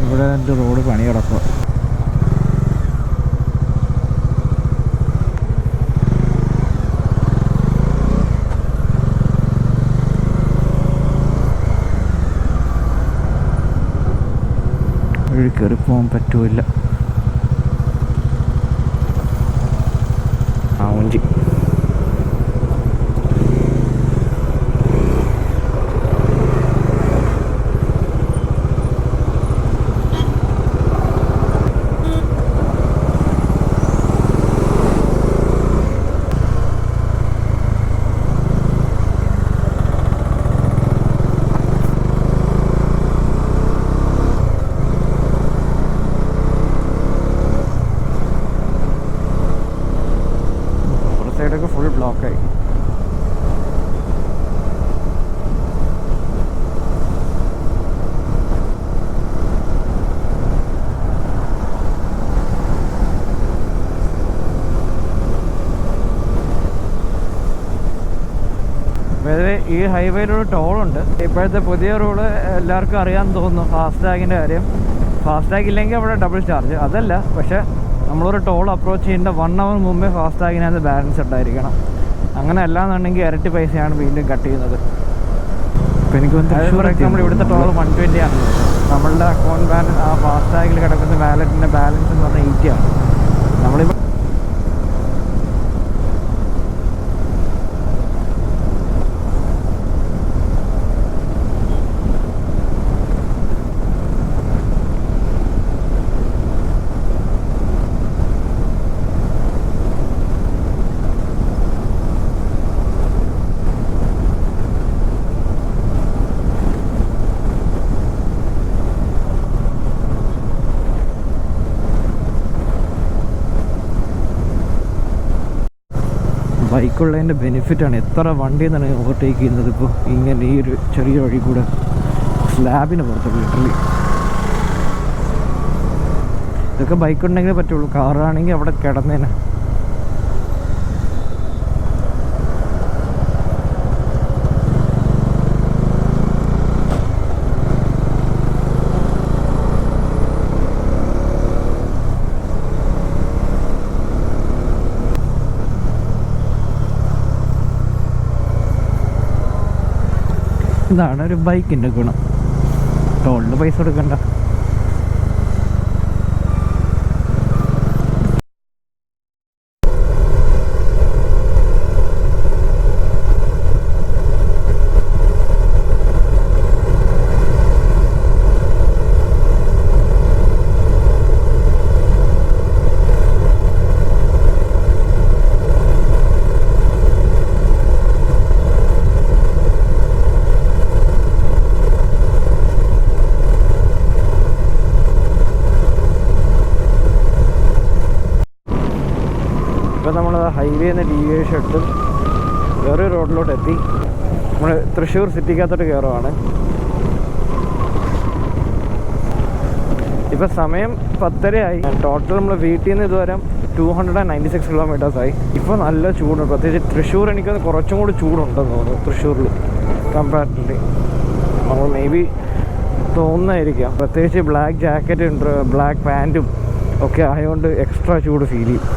A: ഇവിടെ എൻ്റെ റോഡ് പണി കിടക്കുക. വഴി കയറി പോകാൻ പറ്റൂല. ആവഞ്ചി സൈഡൊക്കെ ഫുൾ ബ്ലോക്കായി. അതായത് ഈ ഹൈവേയിലൊരു ടോളുണ്ട്. ഇപ്പോഴത്തെ പുതിയ റൂള് എല്ലാവർക്കും അറിയാൻ തോന്നുന്നു, ഫാസ്ടാഗിൻ്റെ കാര്യം. ഫാസ്ടാഗ് ഇല്ലെങ്കിൽ അവിടെ ഡബിൾ ചാർജ്. അതല്ല, പക്ഷേ നമ്മളൊരു ടോൾ അപ്രോച്ച് ചെയ്യേണ്ട 1 hour മുമ്പേ ഫാസ്ടാഗിനകത്ത് ബാലൻസ് ഉണ്ടായിരിക്കണം. അങ്ങനെ അല്ലാന്നുണ്ടെങ്കിൽ ഇരട്ടി പൈസയാണ് വീണ്ടും കട്ട് ചെയ്യുന്നത്. അപ്പോൾ എനിക്ക് നമ്മൾ ഇവിടുത്തെ ടോൾ 120 ആണ്. നമ്മളുടെ അക്കൗണ്ട് ബാലൻസ് ആ ഫാസ്ടാഗിൽ കിടക്കുന്ന വാലറ്റിൻ്റെ ബാലൻസ് എന്ന് പറഞ്ഞാൽ 80 ആണ്. നമ്മളിപ്പോൾ ബൈക്കുള്ളതിൻ്റെ ബെനിഫിറ്റാണ്. എത്ര വണ്ടി എന്നാണ് ഓവർടേക്ക് ചെയ്യുന്നത് ഇപ്പോൾ ഇങ്ങനെ ഈ ഒരു ചെറിയ വഴി കൂടെ സ്ലാബിന് പുറത്ത് വീട്ടിൽ. ഇതൊക്കെ ബൈക്കുണ്ടെങ്കിലേ പറ്റുള്ളൂ. കാറാണെങ്കിൽ അവിടെ കിടന്നേനെ. ഇതാണ് ഒരു ബൈക്കിൻ്റെ ഗുണം. ടോളിന് പൈസ കൊടുക്കണ്ട. ഇപ്പോൾ നമ്മൾ ഹൈവേന്ന് ഡീവിയേഷൻ എടുത്ത് വേറെ റോഡിലോട്ട് എത്തി. നമ്മൾ തൃശ്ശൂർ സിറ്റിക്കകത്തോട്ട് കയറുവാണ്. ഇപ്പോൾ സമയം 10:30 ആയി. ടോട്ടൽ നമ്മൾ വീട്ടിൽ നിന്ന് ഇതുവരെ 296 കിലോമീറ്റേഴ്സായി. ഇപ്പോൾ നല്ല ചൂടുണ്ട്. പ്രത്യേകിച്ച് തൃശ്ശൂർ എനിക്കത് കുറച്ചും കൂടി ചൂടുണ്ടെന്ന് തോന്നുന്നു. തൃശ്ശൂരിൽ കമ്പാരിറ്റീവ്ലി നമ്മൾ മേ ബി തോന്നുന്നതായിരിക്കാം. പ്രത്യേകിച്ച് ബ്ലാക്ക് ജാക്കറ്റും ബ്ലാക്ക് പാൻറ്റും ഒക്കെ ആയതുകൊണ്ട് എക്സ്ട്രാ ചൂട് ഫീൽ ചെയ്യും.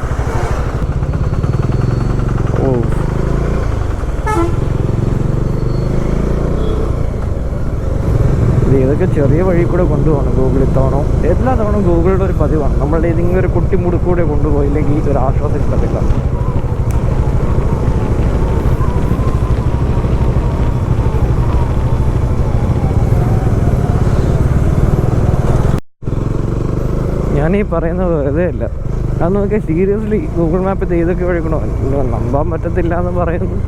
A: ഇതൊക്കെ ചെറിയ വഴി കൂടെ കൊണ്ടുപോകണം. ഗൂഗിളിൽ തവണ എല്ലാ തവണയും ഗൂഗിളുടെ ഒരു പതിവാണ്. നമ്മളുടെ ഏതെങ്കിലും ഒരു കുട്ടി മുടുക്കൂടെ കൊണ്ടുപോയില്ലെങ്കിൽ ഒരു ആശ്വാസം കിട്ടത്തില്ല. ഞാനീ പറയുന്നത് വെറുതെ അല്ല. അത് നോക്കിയാൽ സീരിയസ്ലി ഗൂഗിൾ മാപ്പ് ഏതൊക്കെ വഴിക്കണോ നമ്പാൻ പറ്റത്തില്ല എന്ന് പറയുന്നു.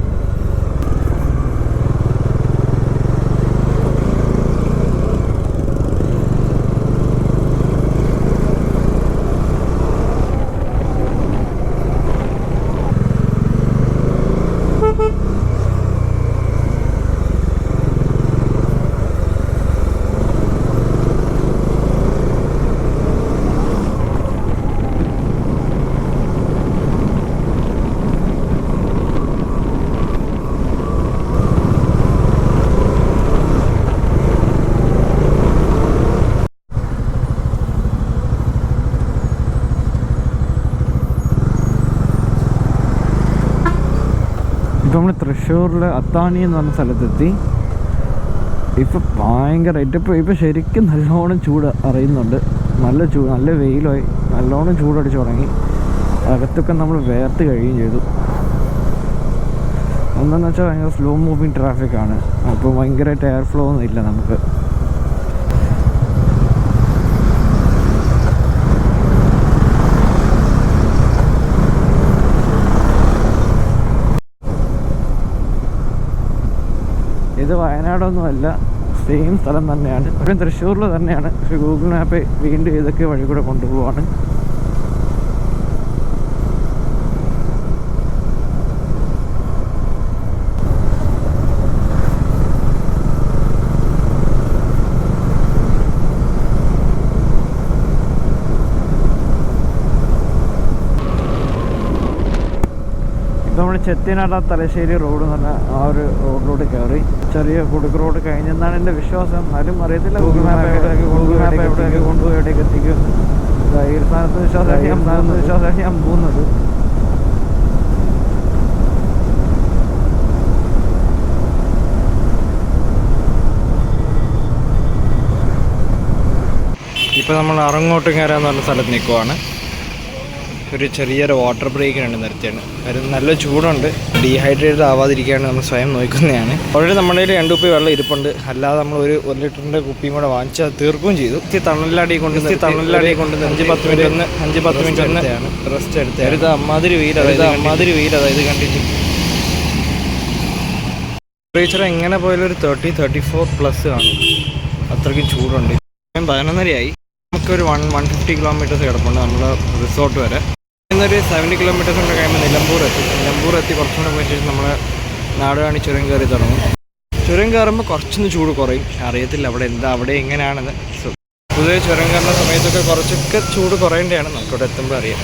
A: നമ്മൾ തൃശ്ശൂരിൽ അത്താണി എന്ന് പറഞ്ഞ സ്ഥലത്തെത്തി. ഇപ്പം ഭയങ്കരമായിട്ട് ഇപ്പം ശരിക്കും നല്ലോണം ചൂട് അറിയുന്നുണ്ട്. നല്ല വെയിലായി, നല്ലോണം ചൂടടിച്ച് തുടങ്ങി. അകത്തൊക്കെ നമ്മൾ വേർത്ത് കഴിയുകയും ചെയ്തു. എന്താണെന്ന് വെച്ചാൽ ഭയങ്കര സ്ലോ മൂവിങ് ട്രാഫിക്കാണ്. അപ്പോൾ ഭയങ്കരമായിട്ട് എയർ ഫ്ലോ ഒന്നും ഇല്ല നമുക്ക്. ഇത് വയനാടൊന്നുമല്ല, സെയിം സ്ഥലം തന്നെയാണ്. ഇപ്പം തൃശ്ശൂരിൽ തന്നെയാണ്. പക്ഷേ ഗൂഗിൾ മാപ്പ് വീണ്ടും ഇതൊക്കെ വഴി കൂടെ കൊണ്ടുപോവാണ്. നമ്മൾ ചെത്തിനാട് തലശ്ശേരി റോഡ് എന്ന് പറഞ്ഞാൽ ആ ഒരു റോഡിലൂടെ കയറി. ചെറിയ കുടുക്ക് റോഡ് കഴിഞ്ഞെന്നാണ് എൻ്റെ വിശ്വാസം. എന്നാലും അറിയത്തില്ല ഗൂഗിൾ മാപ്പ് എവിടെയൊക്കെ കൊണ്ടുപോയി എവിടേക്ക് എത്തിക്കും. ഈ സ്ഥാനത്ത് വിശ്വാസമാണ് ഞാൻ പോകുന്നത്. ഇപ്പോൾ നമ്മൾ അറങ്ങോട്ടുകര എന്ന് പറഞ്ഞ സ്ഥലത്ത് നിൽക്കുവാണ്. ഒരു ചെറിയൊരു വാട്ടർ ബ്രേക്കിനുണ്ട് നിർത്തിയാണ്. ഒരു നല്ല ചൂടുണ്ട്. ഡീഹൈഡ്രേറ്റഡ് ആവാതിരിക്കുകയാണ് നമ്മൾ സ്വയം നോക്കുന്നതാണ്. ഓൾറെഡി നമ്മുടെ കയ്യിൽ 2 കുപ്പി വെള്ളം ഇരിപ്പുണ്ട്. അല്ലാതെ നമ്മൾ ഒരു 1 ലിറ്ററിൻ്റെ കുപ്പിയും കൂടെ വാങ്ങിച്ച് അത് തീർക്കുകയും ചെയ്തു. തണലിലാടി കൊണ്ട് 5-10 മിനിറ്റ് ഒന്ന് റെസ്റ്റ് എടുത്തത്. ഇത് അമ്മാതിരി വെയിൽ, അതായത് കണ്ടിട്ട് ടെമ്പറേച്ചർ എങ്ങനെ പോയാലും ഒരു 30-34+ കാണും. അത്രയ്ക്കും ചൂടുണ്ട്. 11:30 നമുക്കൊരു 150 കിലോമീറ്റേഴ്സ് കിടപ്പുണ്ട് നമ്മുടെ റിസോർട്ട് വരെ. ഇന്നൊരു 70 കിലോമീറ്റേഴ്സ് കൊണ്ട് കഴിയുമ്പോൾ നിലമ്പൂർ എത്തി കുറച്ചും കൂടെ പോയി ശേഷം നമ്മൾ നാടുകാണി ചുരം കയറി തുടങ്ങും. ചുരം കയറുമ്പോൾ കുറച്ചൊന്ന് ചൂട് കുറയും. അറിയത്തില്ല അവിടെ എങ്ങനെയാണെന്ന്. പൊതുവെ ചുരം കയറുന്ന സമയത്തൊക്കെ കുറച്ചൊക്കെ ചൂട് കുറയേണ്ടതാണ്. നമുക്കിവിടെ എത്തുമ്പോൾ അറിയാം.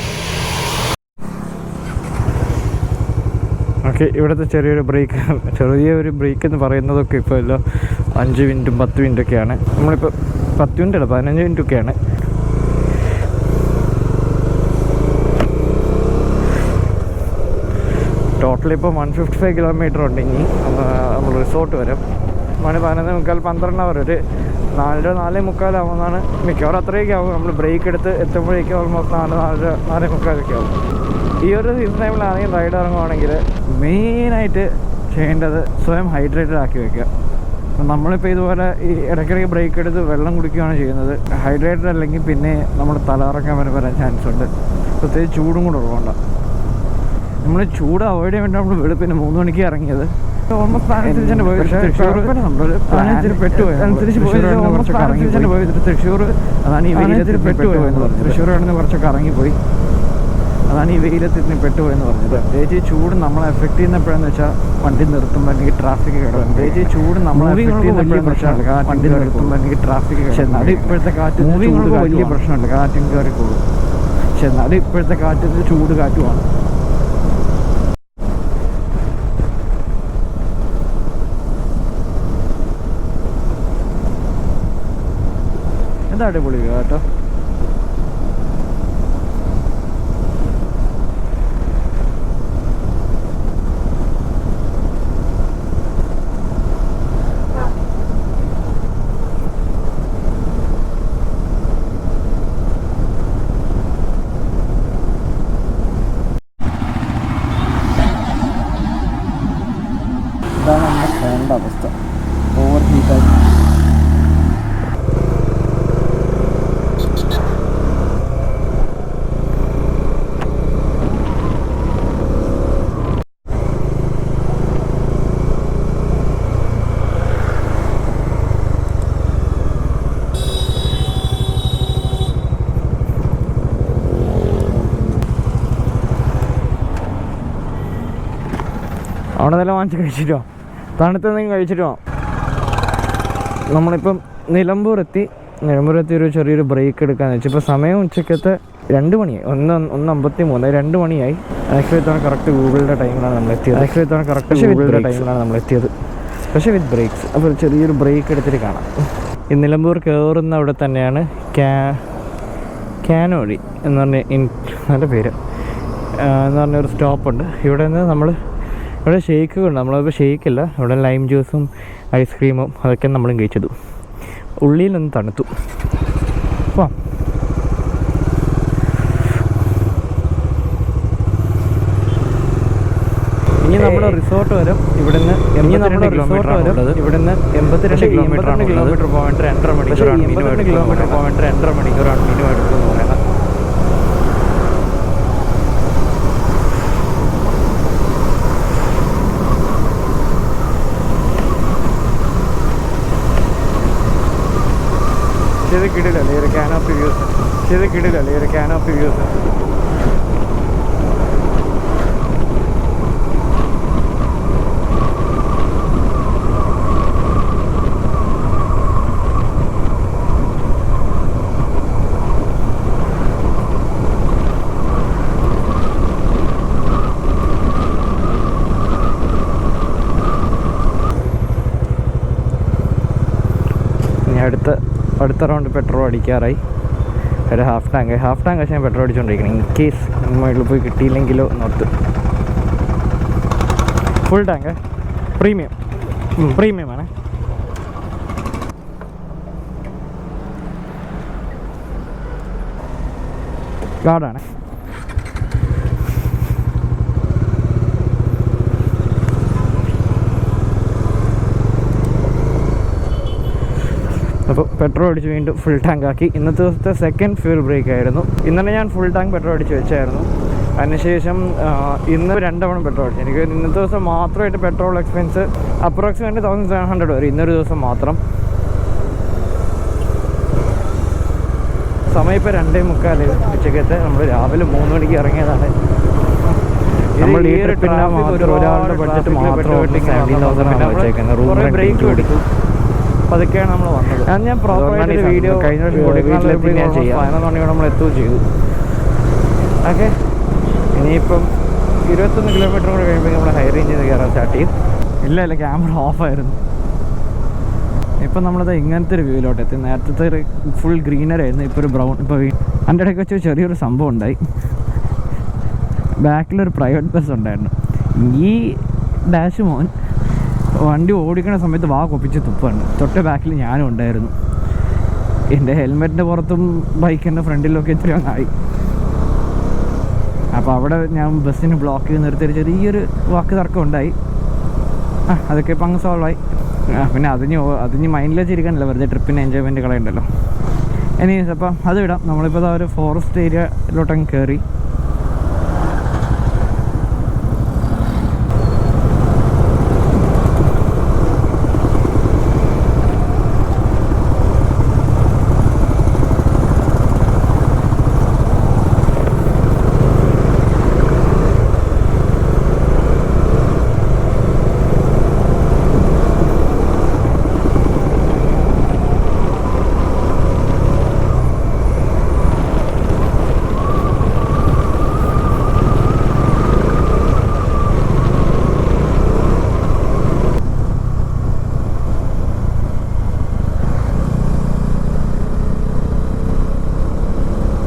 A: ഓക്കെ, ഇവിടുത്തെ ചെറിയൊരു ബ്രേക്ക് എന്ന് പറയുന്നതൊക്കെ ഇപ്പോൾ എല്ലാം 5 മിനിറ്റും 10 മിനിറ്റൊക്കെയാണ്. നമ്മളിപ്പോൾ 10 മിനിറ്റ് അല്ല 15 മിനിറ്റൊക്കെയാണ്. ടോട്ടൽ ഇപ്പോൾ 155 കിലോമീറ്റർ ഉണ്ട് ഇനി നമ്മൾ റിസോർട്ട് വരെ. മണി 11:45 അവർ ഒരു 4-4:45 ആവുമെന്നാണ് മിക്കവാറും. അത്രയൊക്കെ ആവും. നമ്മൾ ബ്രേക്ക് എടുത്ത് എത്തുമ്പോഴേക്കും ഓൾമോസ്റ്റ് 4-4:45 ആവും. ഈ ഒരു സീസൺ ടൈമിലാണെങ്കിൽ റൈഡ് ഇറങ്ങുവാണെങ്കിൽ മെയിനായിട്ട് ചെയ്യേണ്ടത് സ്വയം ഹൈഡ്രേറ്റഡ് ആക്കി വയ്ക്കുക. നമ്മളിപ്പോൾ ഇതുപോലെ ഈ ഇടയ്ക്കിടയ്ക്ക് ബ്രേക്ക് എടുത്ത് വെള്ളം കുടിക്കുകയാണ് ചെയ്യുന്നത്. ഹൈഡ്രേറ്റഡ് അല്ലെങ്കിൽ പിന്നെ നമ്മൾ തലകറക്കാൻ വരാൻ ചാൻസ് ഉണ്ട്. പ്രത്യേകിച്ച് ചൂടും കൂടെ ഉള്ളതുകൊണ്ടാണ്. നമ്മൾ ചൂട് അവോയ്ഡ് ചെയ്യാൻ വേണ്ടി നമ്മൾ വെളുപ്പിന് 3 മണിക്ക് ഇറങ്ങിയത്. ഓൾമോസ്റ്റ് അനുസരിച്ചാണ് പോയത്. തൃശ്ശൂർ അതാണ് ഈ വെയിലത്തിൽ പെട്ടുപോയെന്ന് പറഞ്ഞു. തൃശ്ശൂരാണെന്ന് കുറച്ചൊക്കെ ഇറങ്ങിപ്പോയി. അതാണ് ഈ വെയിലത്തിൽ പെട്ടുപോയെന്ന് പറഞ്ഞത്. പ്രത്യേകിച്ച് ഈ ചൂട് നമ്മളെ എഫക്ട് ചെയ്യുന്നപ്പോഴെന്ന് വെച്ചാൽ വണ്ടി നിർത്തുമ്പോൾ അല്ലെങ്കിൽ ട്രാഫിക് കിടക്കും. പ്രത്യേകിച്ച് ഈ ചൂട് നമ്മളെ എഫക്ട് ചെയ്യുന്നപ്പോഴെന്ന് വെച്ചാൽ വണ്ടി നിർത്തുമ്പോൾ അല്ലെങ്കിൽ ട്രാഫിക് കിടക്കും. പക്ഷെ എന്നാലും ഇപ്പോഴത്തെ കാറ്റ് വലിയ പ്രശ്നമുണ്ട്. കാറ്റും കയറി പോകും. പക്ഷെ എന്നാലും ഇപ്പോഴത്തെ കാറ്റ് ചൂട് കാറ്റുമാണ്. എന്താ അടിപൊളി കേട്ടോ. ഇതാണ് നമ്മുടെ ഫോണിൻ്റെ അവസ്ഥ. ഓവർ ഹീറ്റായി. അവിടെ നില വാങ്ങിച്ച് കഴിച്ചിട്ടോ, തണുത്തെന്തെങ്കിലും കഴിച്ചിട്ടോ. നമ്മളിപ്പം നിലമ്പൂരെത്തി ഒരു ചെറിയൊരു ബ്രേക്ക് എടുക്കാമെന്ന് വെച്ചാൽ. ഇപ്പോൾ സമയം ഉച്ചക്കത്തെ 2 മണിയായി. 1:53, 2 മണിയായി. ആക്ച്വലി തവണ കറക്റ്റ് ഗൂഗിളിൻ്റെ ടൈമിലാണ് നമ്മൾ എത്തിയത്. പക്ഷേ വിത്ത് ബ്രേക്സ്. അപ്പോൾ ചെറിയൊരു ബ്രേക്ക് എടുത്തിട്ട് കാണാം. ഈ നിലമ്പൂർ കയറുന്ന അവിടെ തന്നെയാണ് ക്യാനോടി എന്ന് പറഞ്ഞ നല്ല പേര് എന്ന് പറഞ്ഞൊരു സ്റ്റോപ്പുണ്ട്. ഇവിടെ നിന്ന് നമ്മൾ ഇവിടെ ഷേക്ക് ഉണ്ട്. നമ്മളിപ്പോൾ ഷേക്കില്ല, ഇവിടെ ലൈം ജ്യൂസും ഐസ്ക്രീമും അതൊക്കെ നമ്മളും കഴിച്ചത്. ഉള്ളിൽ നിന്ന് തണുത്തു. അപ്പോൾ ഇനി നമ്മുടെ റിസോർട്ട് വരും ഇവിടുന്ന് 82 കിലോമീറ്റർ പോയിട്ട് 2.5 മണിക്കൂറാണ് മിനിമം എടുക്കുമെന്ന് പറയുന്നത്. ചെയ്ത് കിടിലല്ലേ ഒരു ക്യാനോപ്പി വ്യൂസ്, അടുത്ത റൗണ്ട് പെട്രോൾ അടിക്കാറായി. ഒരു ഹാഫ് ടാങ്ക് പക്ഷേ ഞാൻ പെട്രോൾ അടിച്ചുകൊണ്ടിരിക്കണം, ഇൻ കേസ് മുകളിൽ പോയി കിട്ടിയില്ലെങ്കിലോ എന്നോർത്ത്. ഫുൾ ടാങ്ക് പ്രീമിയം ആണ്. ഗാർഡാണ്. അപ്പോൾ പെട്രോൾ അടിച്ച് വീണ്ടും ഫുൾ ടാങ്ക് ആക്കി. ഇന്നത്തെ ദിവസത്തെ സെക്കൻഡ് ഫ്യൂൽ ബ്രേക്ക് ആയിരുന്നു. ഇന്നലെ ഞാൻ ഫുൾ ടാങ്ക് പെട്രോൾ അടിച്ച് വെച്ചായിരുന്നു. അതിനുശേഷം ഇന്ന് 2 തവണ പെട്രോൾ അടിച്ചു. എനിക്ക് ഇന്നത്തെ ദിവസം മാത്രമായിട്ട് പെട്രോൾ എക്സ്പെൻസ് അപ്രോക്സിമേറ്റ് 1700 വരും ഇന്നൊരു ദിവസം മാത്രം. സമയം ഇപ്പോൾ 2:45 ഉച്ചക്കത്തെ. നമ്മൾ രാവിലെ 3 മണിക്ക് ഇറങ്ങിയതാണ്. നമ്മൾ ഈ ട്രിപ്പിൻ്റെ മാത്രം ഒരാളുടെ ബഡ്ജറ്റ് മാത്രം 17,000 വെച്ചേക്കുന്നത്. റൂം ബ്രേക്ക് കൊടുത്തു. അപ്പോൾ അതൊക്കെയാണ് നമ്മൾ വന്നത്. ഞാൻ പ്രോപ്പറായിട്ട് വീഡിയോ കഴിഞ്ഞ വീട്ടിലെത്തി ഞാൻ ചെയ്യാം. 11 മണിയോടെ നമ്മൾ എത്തുകയും ചെയ്തു. ഓക്കെ, ഇനിയിപ്പം 21 കിലോമീറ്റർ കൂടെ കഴിയുമ്പോൾ നമ്മൾ ഹൈ റേഞ്ചിൽ നിന്ന് കയറാൻ സ്റ്റാർട്ട് ചെയ്യും. ഇല്ല ക്യാമറ ഓഫായിരുന്നു. ഇപ്പം നമ്മളത് ഇങ്ങനത്തെ ഒരു വ്യൂയിലോട്ട് എത്തി. നേരത്തെ ഫുൾ ഗ്രീനറി ആയിരുന്നു, ഇപ്പോൾ ഒരു ബ്രൗൺ. ഇപ്പോൾ അതിൻ്റെ ഇടയ്ക്ക് വെച്ച് ചെറിയൊരു സംഭവം ഉണ്ടായി. ബാക്കിലൊരു പ്രൈവറ്റ് ബസ് ഉണ്ടായിരുന്നു. ഈ ഡാഷ് മോൻ വണ്ടി ഓടിക്കുന്ന സമയത്ത് കൊപ്പിച്ച് തുപ്പാണ്. തൊട്ട് ബാക്കിൽ ഞാനും ഉണ്ടായിരുന്നു. എൻ്റെ ഹെൽമെറ്റിൻ്റെ പുറത്തും ബൈക്കിൻ്റെ ഫ്രണ്ടിലൊക്കെ ഇത്തിരി ആയി. അപ്പോൾ അവിടെ ഞാൻ ബസ്സിന് ബ്ലോക്ക് ചെയ്ത് നിർത്തിയൊരു ചെറിയൊരു വാക്ക് തർക്കം ഉണ്ടായി. അതൊക്കെ ഇപ്പം അങ്ങ് സോൾവായി. പിന്നെ അതിന് മൈൻഡിൽ വെച്ചിരിക്കാനല്ല, വെറുതെ ട്രിപ്പിൻ്റെ എൻജോയ്മെൻറ്റ് കളയുണ്ടല്ലോ. എനിവേസ് അപ്പം അത് വിടാം. നമ്മളിപ്പോൾ ഒരു ഫോറസ്റ്റ് ഏരിയയിലോട്ടങ്ങ് കയറി.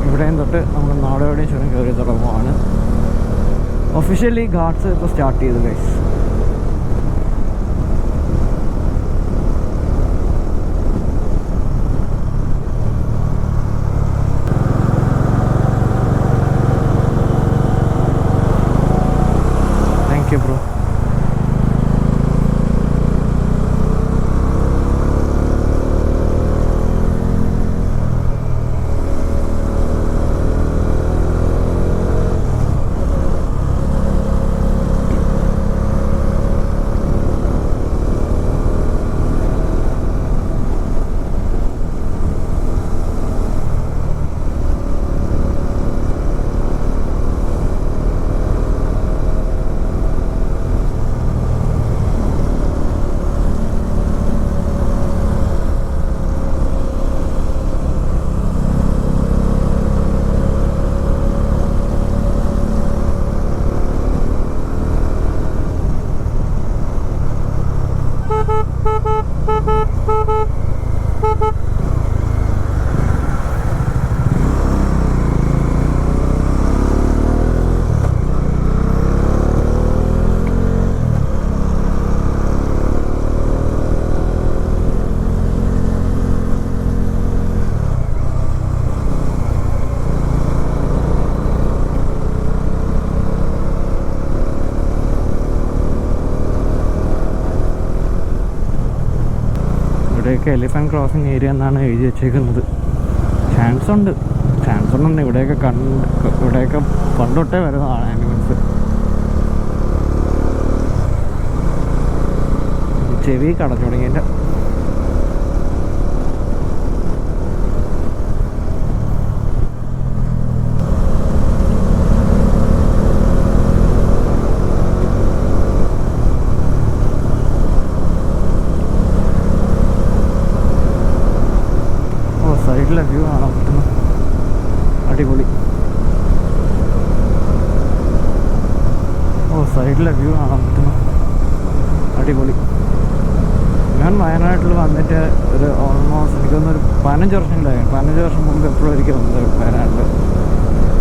A: ഇവിടെയും തൊട്ട് നമ്മൾ നാടോടിയും ചുരം കയറി തുടങ്ങുവാണ്. ഒഫീഷ്യലി ഗാർഡ്സ് ഇപ്പോൾ സ്റ്റാർട്ട് ചെയ്തു ഗൈസ്. Thank you bro. ഇവിടെയൊക്കെ എലിഫൻറ്റ് ക്രോസിങ് ഏരിയ എന്നാണ് എഴുതി വെച്ചേക്കുന്നത്. ചാൻസ് ഉണ്ട് ഇവിടെയൊക്കെ ഇവിടെയൊക്കെ പണ്ടൊട്ടേ വരുന്നതാണ് ആനിമൽസ്. ചെവി കടഞ്ഞു തുടങ്ങി എൻ്റെ. സൈഡിലെ വ്യൂ കാണാൻ പറ്റുന്നു, അടിപൊളി. സൈഡിലെ വ്യൂ കാണാൻ പറ്റുന്നു, അടിപൊളി. ഞാൻ വയനാട്ടിൽ വന്നിട്ട് ഒരു ഓൾമോസ്റ്റ് എനിക്കൊന്നൊരു 15 വർഷം മുമ്പ് എപ്പോഴും ഒരിക്കൽ വന്നത് വയനാട്ടിൽ.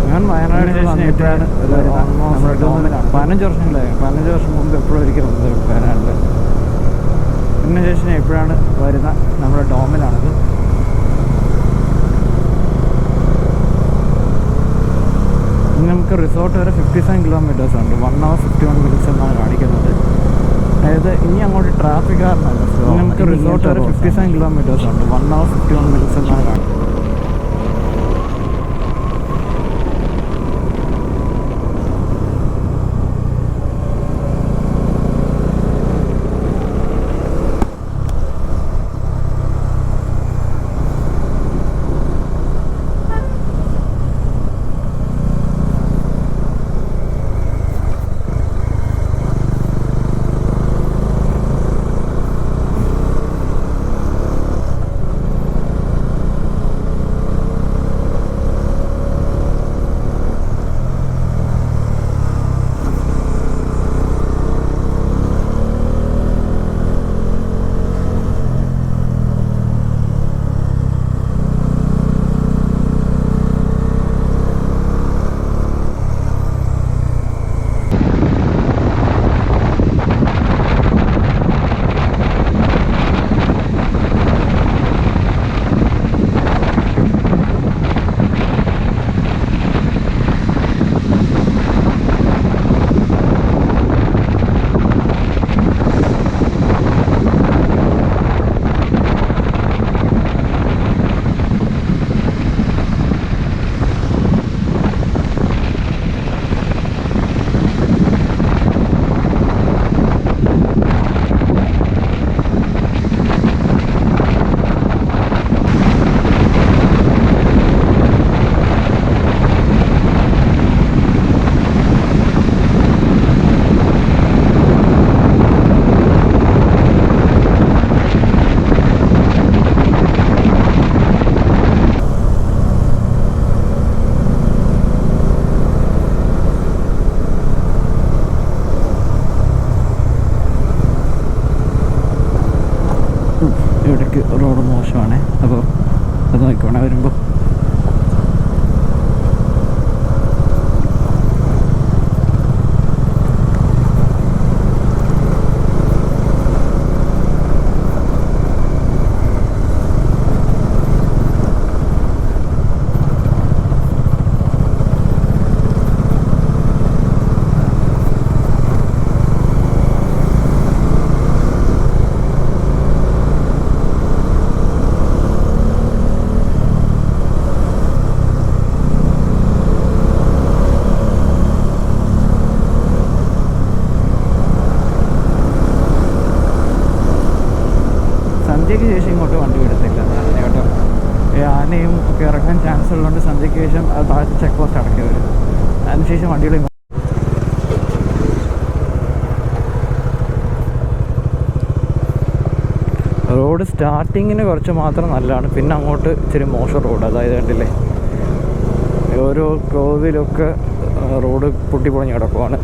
A: ഞാൻ വയനാട്ടിൽ വന്നിട്ടാണ് ഒരു ഓൾമോസ്റ്റ് 15 വർഷം മുമ്പ് എപ്പോഴും ഒരിക്കൽ വന്നത് വയനാട്ടിൽ. ഇതിന് ശേഷം എപ്പോഴാണ് വരുന്ന നമ്മുടെ ഡോമിലാണത്. നമുക്ക് റിസോർട്ട് വരെ 57 കിലോമീറ്റേഴ്സ് ഉണ്ട്. 1 hour 51 minutes എന്നാണ് കാണിക്കുന്നത്. അതായത് ഇനി അങ്ങോട്ട് ട്രാഫിക് കാരണമല്ല, നമുക്ക് റിസോർട്ട് വരെ 57 കിലോമീറ്റേഴ്സ് ഉണ്ട്. 1 hour 51 minutes എന്നാണ് കാണിക്കുന്നത്. ഇവിടേക്ക് റോഡ് മോശമാണ്, അപ്പോൾ അത് നോക്കിക്കോണേ വരുമ്പോൾ. സന്ധ്യയ്ക്ക് ശേഷം ഇങ്ങോട്ട് വണ്ടി വിടത്തില്ല കേട്ടോ. ആനയും ഒക്കെ ഇറങ്ങാൻ ചാൻസ് ഉള്ളതുകൊണ്ട് സന്ധ്യയ്ക്ക് ശേഷം അത് താഴത്തെ ചെക്ക് പോസ്റ്റ് അടക്കി വരും. അതിനുശേഷം വണ്ടികൾ റോഡ് സ്റ്റാർട്ടിങ്ങിന് കുറച്ച് മാത്രം നല്ലതാണ്, പിന്നെ അങ്ങോട്ട് ഇച്ചിരി മോശം റോഡ്. അതായത് കണ്ടില്ലേ, ഓരോ കോവിലൊക്കെ റോഡ് പൊട്ടിപ്പൊളിഞ്ഞ് കിടക്കുവാണ്.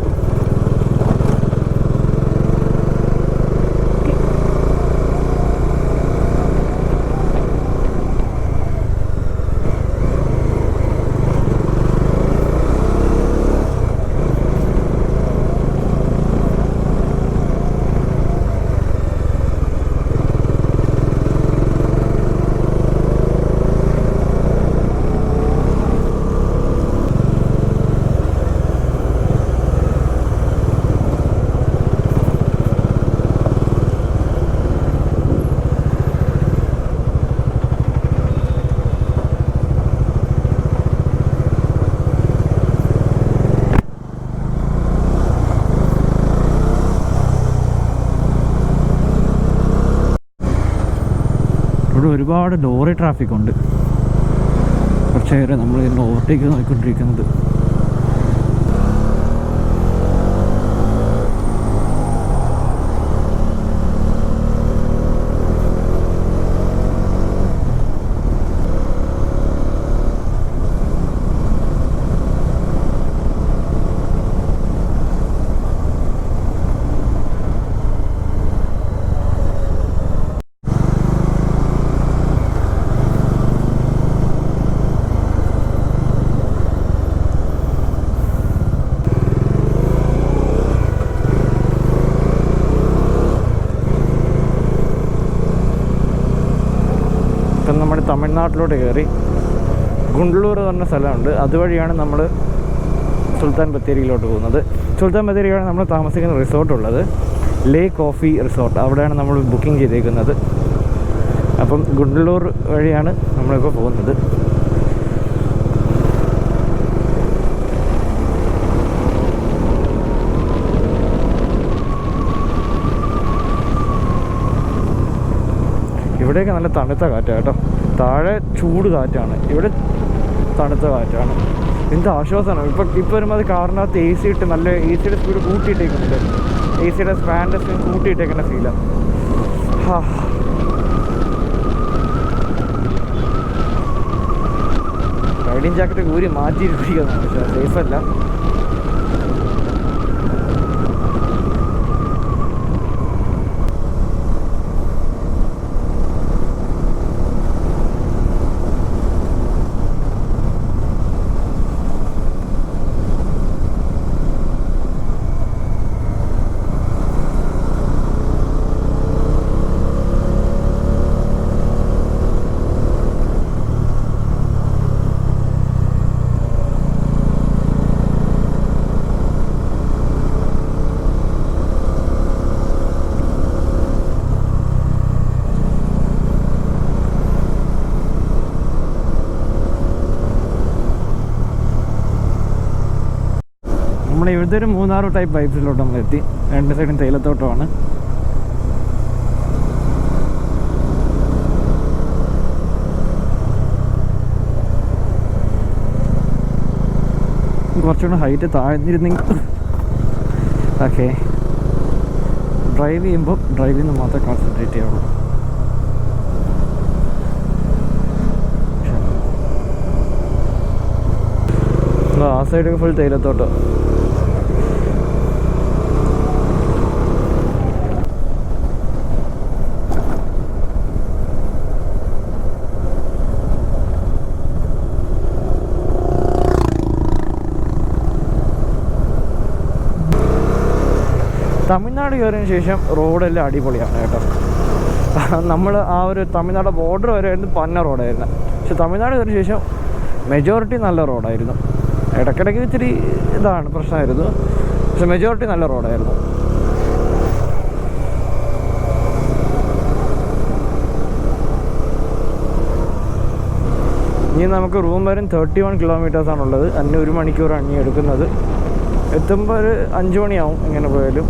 A: ഒരുപാട് ലോറി ട്രാഫിക് ഉണ്ട്. കുറച്ചേറെ നമ്മൾ ഇതിന് ഓവർടേക്ക് നോക്കിക്കൊണ്ടിരിക്കുന്നത്. നമ്മൾ തമിഴ്നാട്ടിലോട്ട് കയറി ഗുണ്ടലൂർ പറഞ്ഞ സ്ഥലമുണ്ട്. അതുവഴിയാണ് നമ്മൾ സുൽത്താൻ ബത്തേരിയിലോട്ട് പോകുന്നത്. സുൽത്താൻ ബത്തേരിയാണ് നമ്മൾ താമസിക്കുന്ന റിസോർട്ടുള്ളത്, ലേ കോഫി റിസോർട്ട്. അവിടെയാണ് നമ്മൾ ബുക്കിംഗ് ചെയ്തേക്കുന്നത്. അപ്പം ഗുണ്ടലൂർ വഴിയാണ് നമ്മളിപ്പോൾ പോകുന്നത്. ഇവിടെയൊക്കെ നല്ല തണുത്ത കാറ്റാണ് കേട്ടോ. താഴെ ചൂട് കാറ്റാണ്, ഇവിടെ തണുത്ത കാറ്റാണ്. എന്ത് ആശ്വാസമാണ്. ഇപ്പോൾ വരുമ്പോൾ അത് കാറിനകത്ത് എ സി ഇട്ട് നല്ല എ സിയുടെ സ്പീഡ് കൂട്ടിയിട്ടേക്കുന്നുണ്ട്. എ സിയുടെ ഫാനിൻ്റെ സ്പീഡ് കൂട്ടിയിട്ടേക്കുന്ന ഫീലാണ്. റൈഡിങ് ജാക്കറ്റ് ഊരി മാറ്റിയിരിക്കുകയാണ്, പക്ഷേ സേഫല്ല. നമ്മൾ ഇവിടുത്തെ ഒരു മൂന്നാർ ടൈപ്പ് വൈബ്സിലോട്ട് നമ്മൾ എത്തി. രണ്ട് സൈഡും തേയിലത്തോട്ടമാണ്. കുറച്ചുകൂടെ ഹൈറ്റ് താഴ്ന്നിരുന്നെങ്കിൽ ഓക്കെ. ഡ്രൈവ് ചെയ്യുമ്പോൾ ഡ്രൈവിംഗ് മാത്രമേ കോൺസെൻട്രേറ്റ് ചെയ്യുള്ളൂ. ആ സൈഡൊക്കെ ഫുൾ തേയിലത്തോട്ടം. തമിഴ്നാട് കയറിയതിന് ശേഷം റോഡെല്ലാം അടിപൊളിയാണ് കേട്ടോ. നമ്മൾ ആ ഒരു തമിഴ്നാട് ബോർഡർ വരെ ആയിരുന്നു പന്ന റോഡായിരുന്നു. പക്ഷെ തമിഴ്നാട് കയറിയ ശേഷം മെജോറിറ്റി നല്ല റോഡായിരുന്നു. ഇടയ്ക്കിടയ്ക്ക് ഇച്ചിരി ഇതാണ് പ്രശ്നമായിരുന്നു, പക്ഷെ മെജോറിറ്റി നല്ല റോഡായിരുന്നു. ഇനി നമുക്ക് റൂം വരും 31 കിലോമീറ്റേഴ്സാണുള്ളത്. അതിന് 1 മണിക്കൂറാണ് ഇനി എടുക്കുന്നത്. എത്തുമ്പോൾ ഒരു 5 മണിയാവും എങ്ങനെ പോയാലും.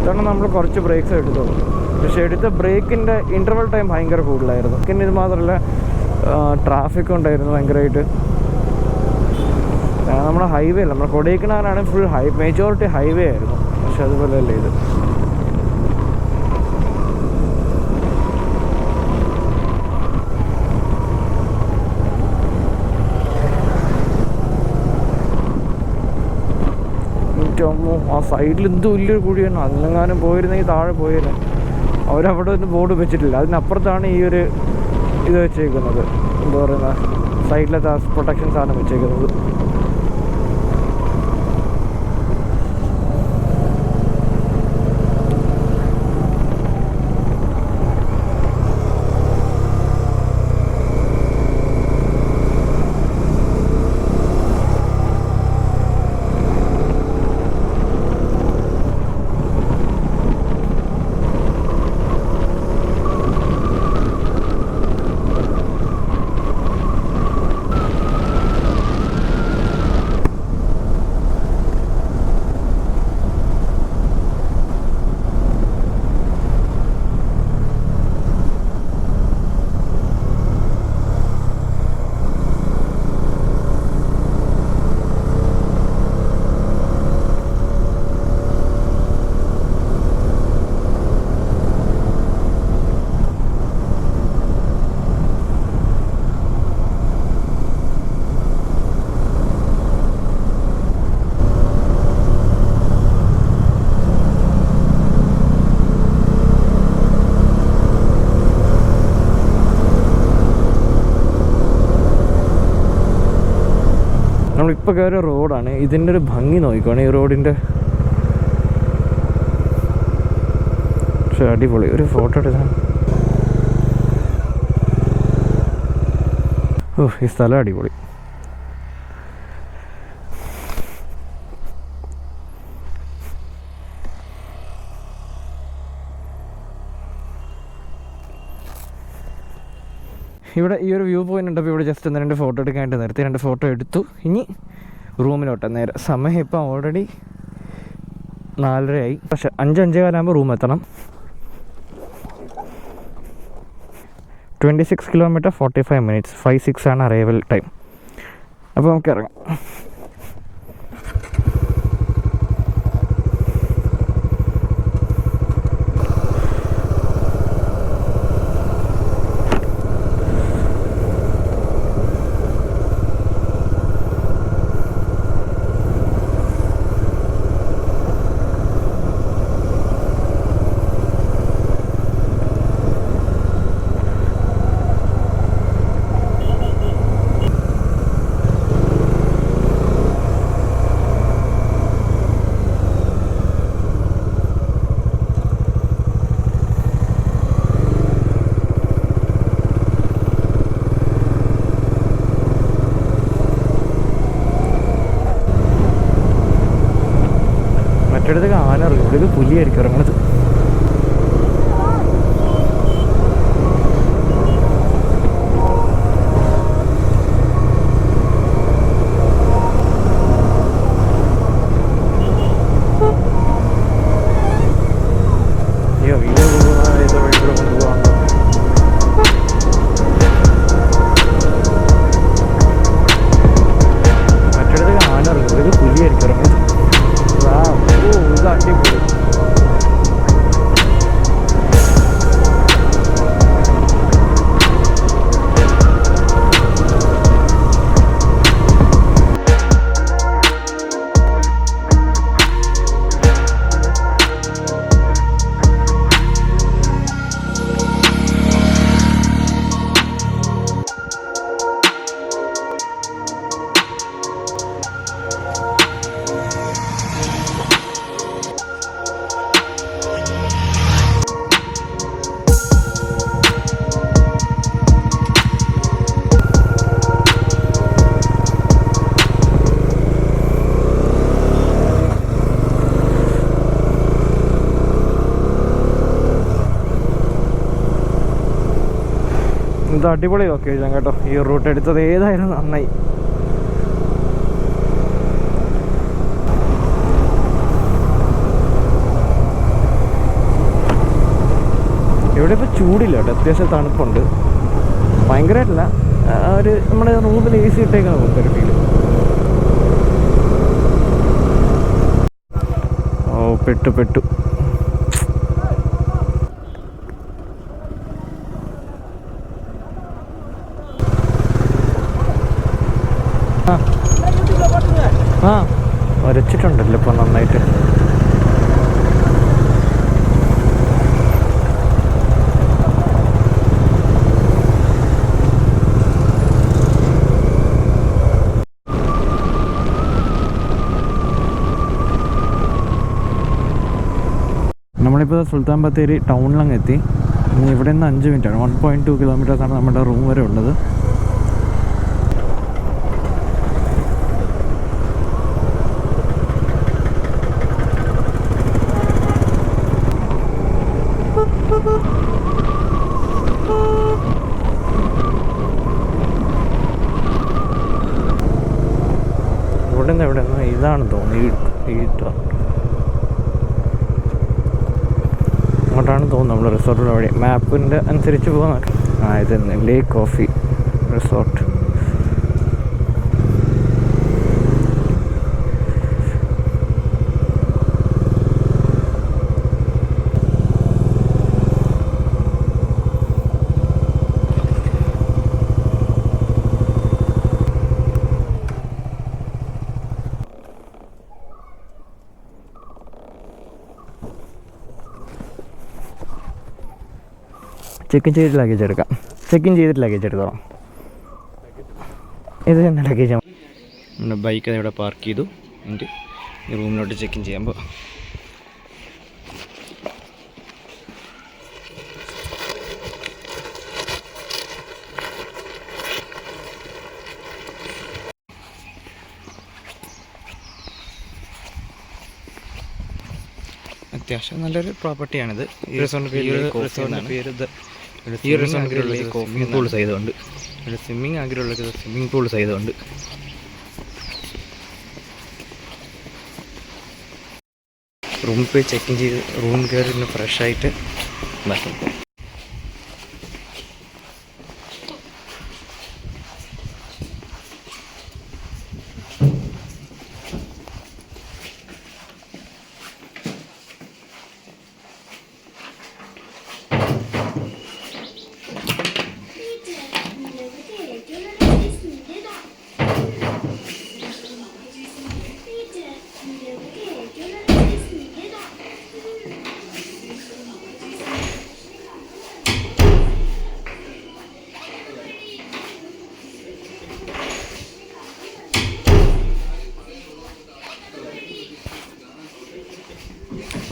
A: ഇതാണ് നമ്മൾ കുറച്ച് ബ്രേക്സ് എടുത്തോളൂ. പക്ഷേ എടുത്ത ബ്രേക്കിൻ്റെ ഇൻ്റർവൽ ടൈം ഭയങ്കര കൂടുതലായിരുന്നു. പിന്നെ ഇത് മാത്രമല്ല ട്രാഫിക് ഉണ്ടായിരുന്നു ഭയങ്കരമായിട്ട്. നമ്മുടെ ഹൈവേ അല്ല, നമ്മുടെ കൊടൈക്കനാലാണ് ഫുൾ മെജോറിറ്റി ഹൈവേ ആയിരുന്നു. പക്ഷെ അതുപോലെ അല്ലേ ഇത്. ആ സൈഡിൽ എന്ത് വലിയൊരു കുഴിയാണ്. അതിനെങ്ങാനും പോയിരുന്നെങ്കിൽ താഴെ പോയേനെ. അവരവിടെ ഒന്നും ബോർഡ് വെച്ചിട്ടില്ല. അതിനപ്പുറത്താണ് ഈ ഒരു ഇത് വെച്ചേക്കുന്നത്, എന്താ പറയുന്ന സൈഡിലത്തെ പ്രൊട്ടക്ഷൻ സാധനം വെച്ചേക്കുന്നത്. നമ്മളിപ്പോൾ കയറിയ റോഡാണ്. ഇതിൻ്റെ ഒരു ഭംഗി നോക്കിക്കോണേ, ഈ റോഡിൻ്റെ. പക്ഷെ അടിപൊളി. ഒരു ഫോട്ടോ എടുക്കാൻ. ഓ, ഈ സ്ഥലം അടിപൊളി. ഇവിടെ ഈ ഒരു വ്യൂ പോയിന്റ് ഉണ്ട്. അപ്പോൾ ഇവിടെ ജസ്റ്റ് ഒന്ന് 2 ഫോട്ടോ എടുക്കാനായിട്ട് നിർത്തി. 2 ഫോട്ടോ എടുത്തു. ഇനി റൂമിലോട്ട് നേരെ. സമയം ഇപ്പം ഓൾറെഡി 4:30 ആയി. പക്ഷെ 5-5:15 റൂം എത്തണം. 26 കിലോമീറ്റർ 45 മിനിറ്റ്സ്. 5-6 ആണ് അറൈവൽ ടൈം. അപ്പോൾ നമുക്ക് ഇറങ്ങാം. മറ്റേടത്തേക്ക് ആന ഇറങ്ങും. ഇവിടേക്ക് പുലിയായിരിക്കും ഇറങ്ങുന്നത്. ഇത് അടിപൊളി ലൊക്കേഷൻ കേട്ടോ. ഈ റൂട്ട് എടുത്തത് ഏതായാലും നന്നായി. ഇവിടെ ഇപ്പോൾ ചൂടില്ല കേട്ടോ, അത്യാവശ്യം തണുപ്പുണ്ട്. ഭയങ്കരമായിട്ടില്ല, ഒരു നമ്മുടെ റൂമിൽ AC ഇട്ടേക്കാണ് നമുക്കൊരു ഫീല്. ഓ, പെട്ടു. ആ വരച്ചിട്ടുണ്ടല്ലോ ഇപ്പോൾ നന്നായിട്ട്. നമ്മളിപ്പോൾ സുൽത്താൻ ബത്തേരി ടൗണിലങ്ങ് എത്തി. ഇനി ഇവിടെ നിന്ന് 5 മിനിറ്റാണ്. 1.2 കിലോമീറ്റേഴ്സാണ് നമ്മുടെ റൂം വരെ ഉള്ളത്. ഇവിടെ നിന്ന് ഇതാണ് തോന്നുന്നു, അങ്ങോട്ടാണ് തോന്നുന്നു നമ്മൾ റിസോർട്ടിൻ്റെ വഴി. മാപ്പിൻ്റെ അനുസരിച്ച് പോകാൻ. ഇത് ലേക്ക് കോഫി റിസോർട്ട്. ചെക്കിൻ ചെയ്തിട്ട് ലഗേജ് എടുക്കാം. ചെക്കിൻ ചെയ്തിട്ട് ലഗേജ് എടുത്തോളാം. ഇത് തന്നെ ലഗേജ് നമ്മുടെ ബൈക്ക് ഇവിടെ പാർക്ക് ചെയ്തു. എന്നിട്ട് ഈ റൂമിലോട്ട് ചെക്ക് ഇൻ ചെയ്യുമ്പോൾ അത്യാവശ്യം നല്ലൊരു പ്രോപ്പർട്ടിയാണിത്. ഈ റിസോർട്ടിൻ്റെ സ്വിമ്മിംഗ് പൂൾ സൈതുണ്ട്. ഇവിടെ സ്വിമ്മിങ് ആഗ്രഹമുള്ളത് സ്വിമ്മിംഗ് പൂൾ സൈതുണ്ട്. റൂമിൽ പോയി ചെക്ക് ഇൻ ചെയ്ത് റൂം കയറി ഒന്ന് ഫ്രഷായിട്ട് ബാക്കി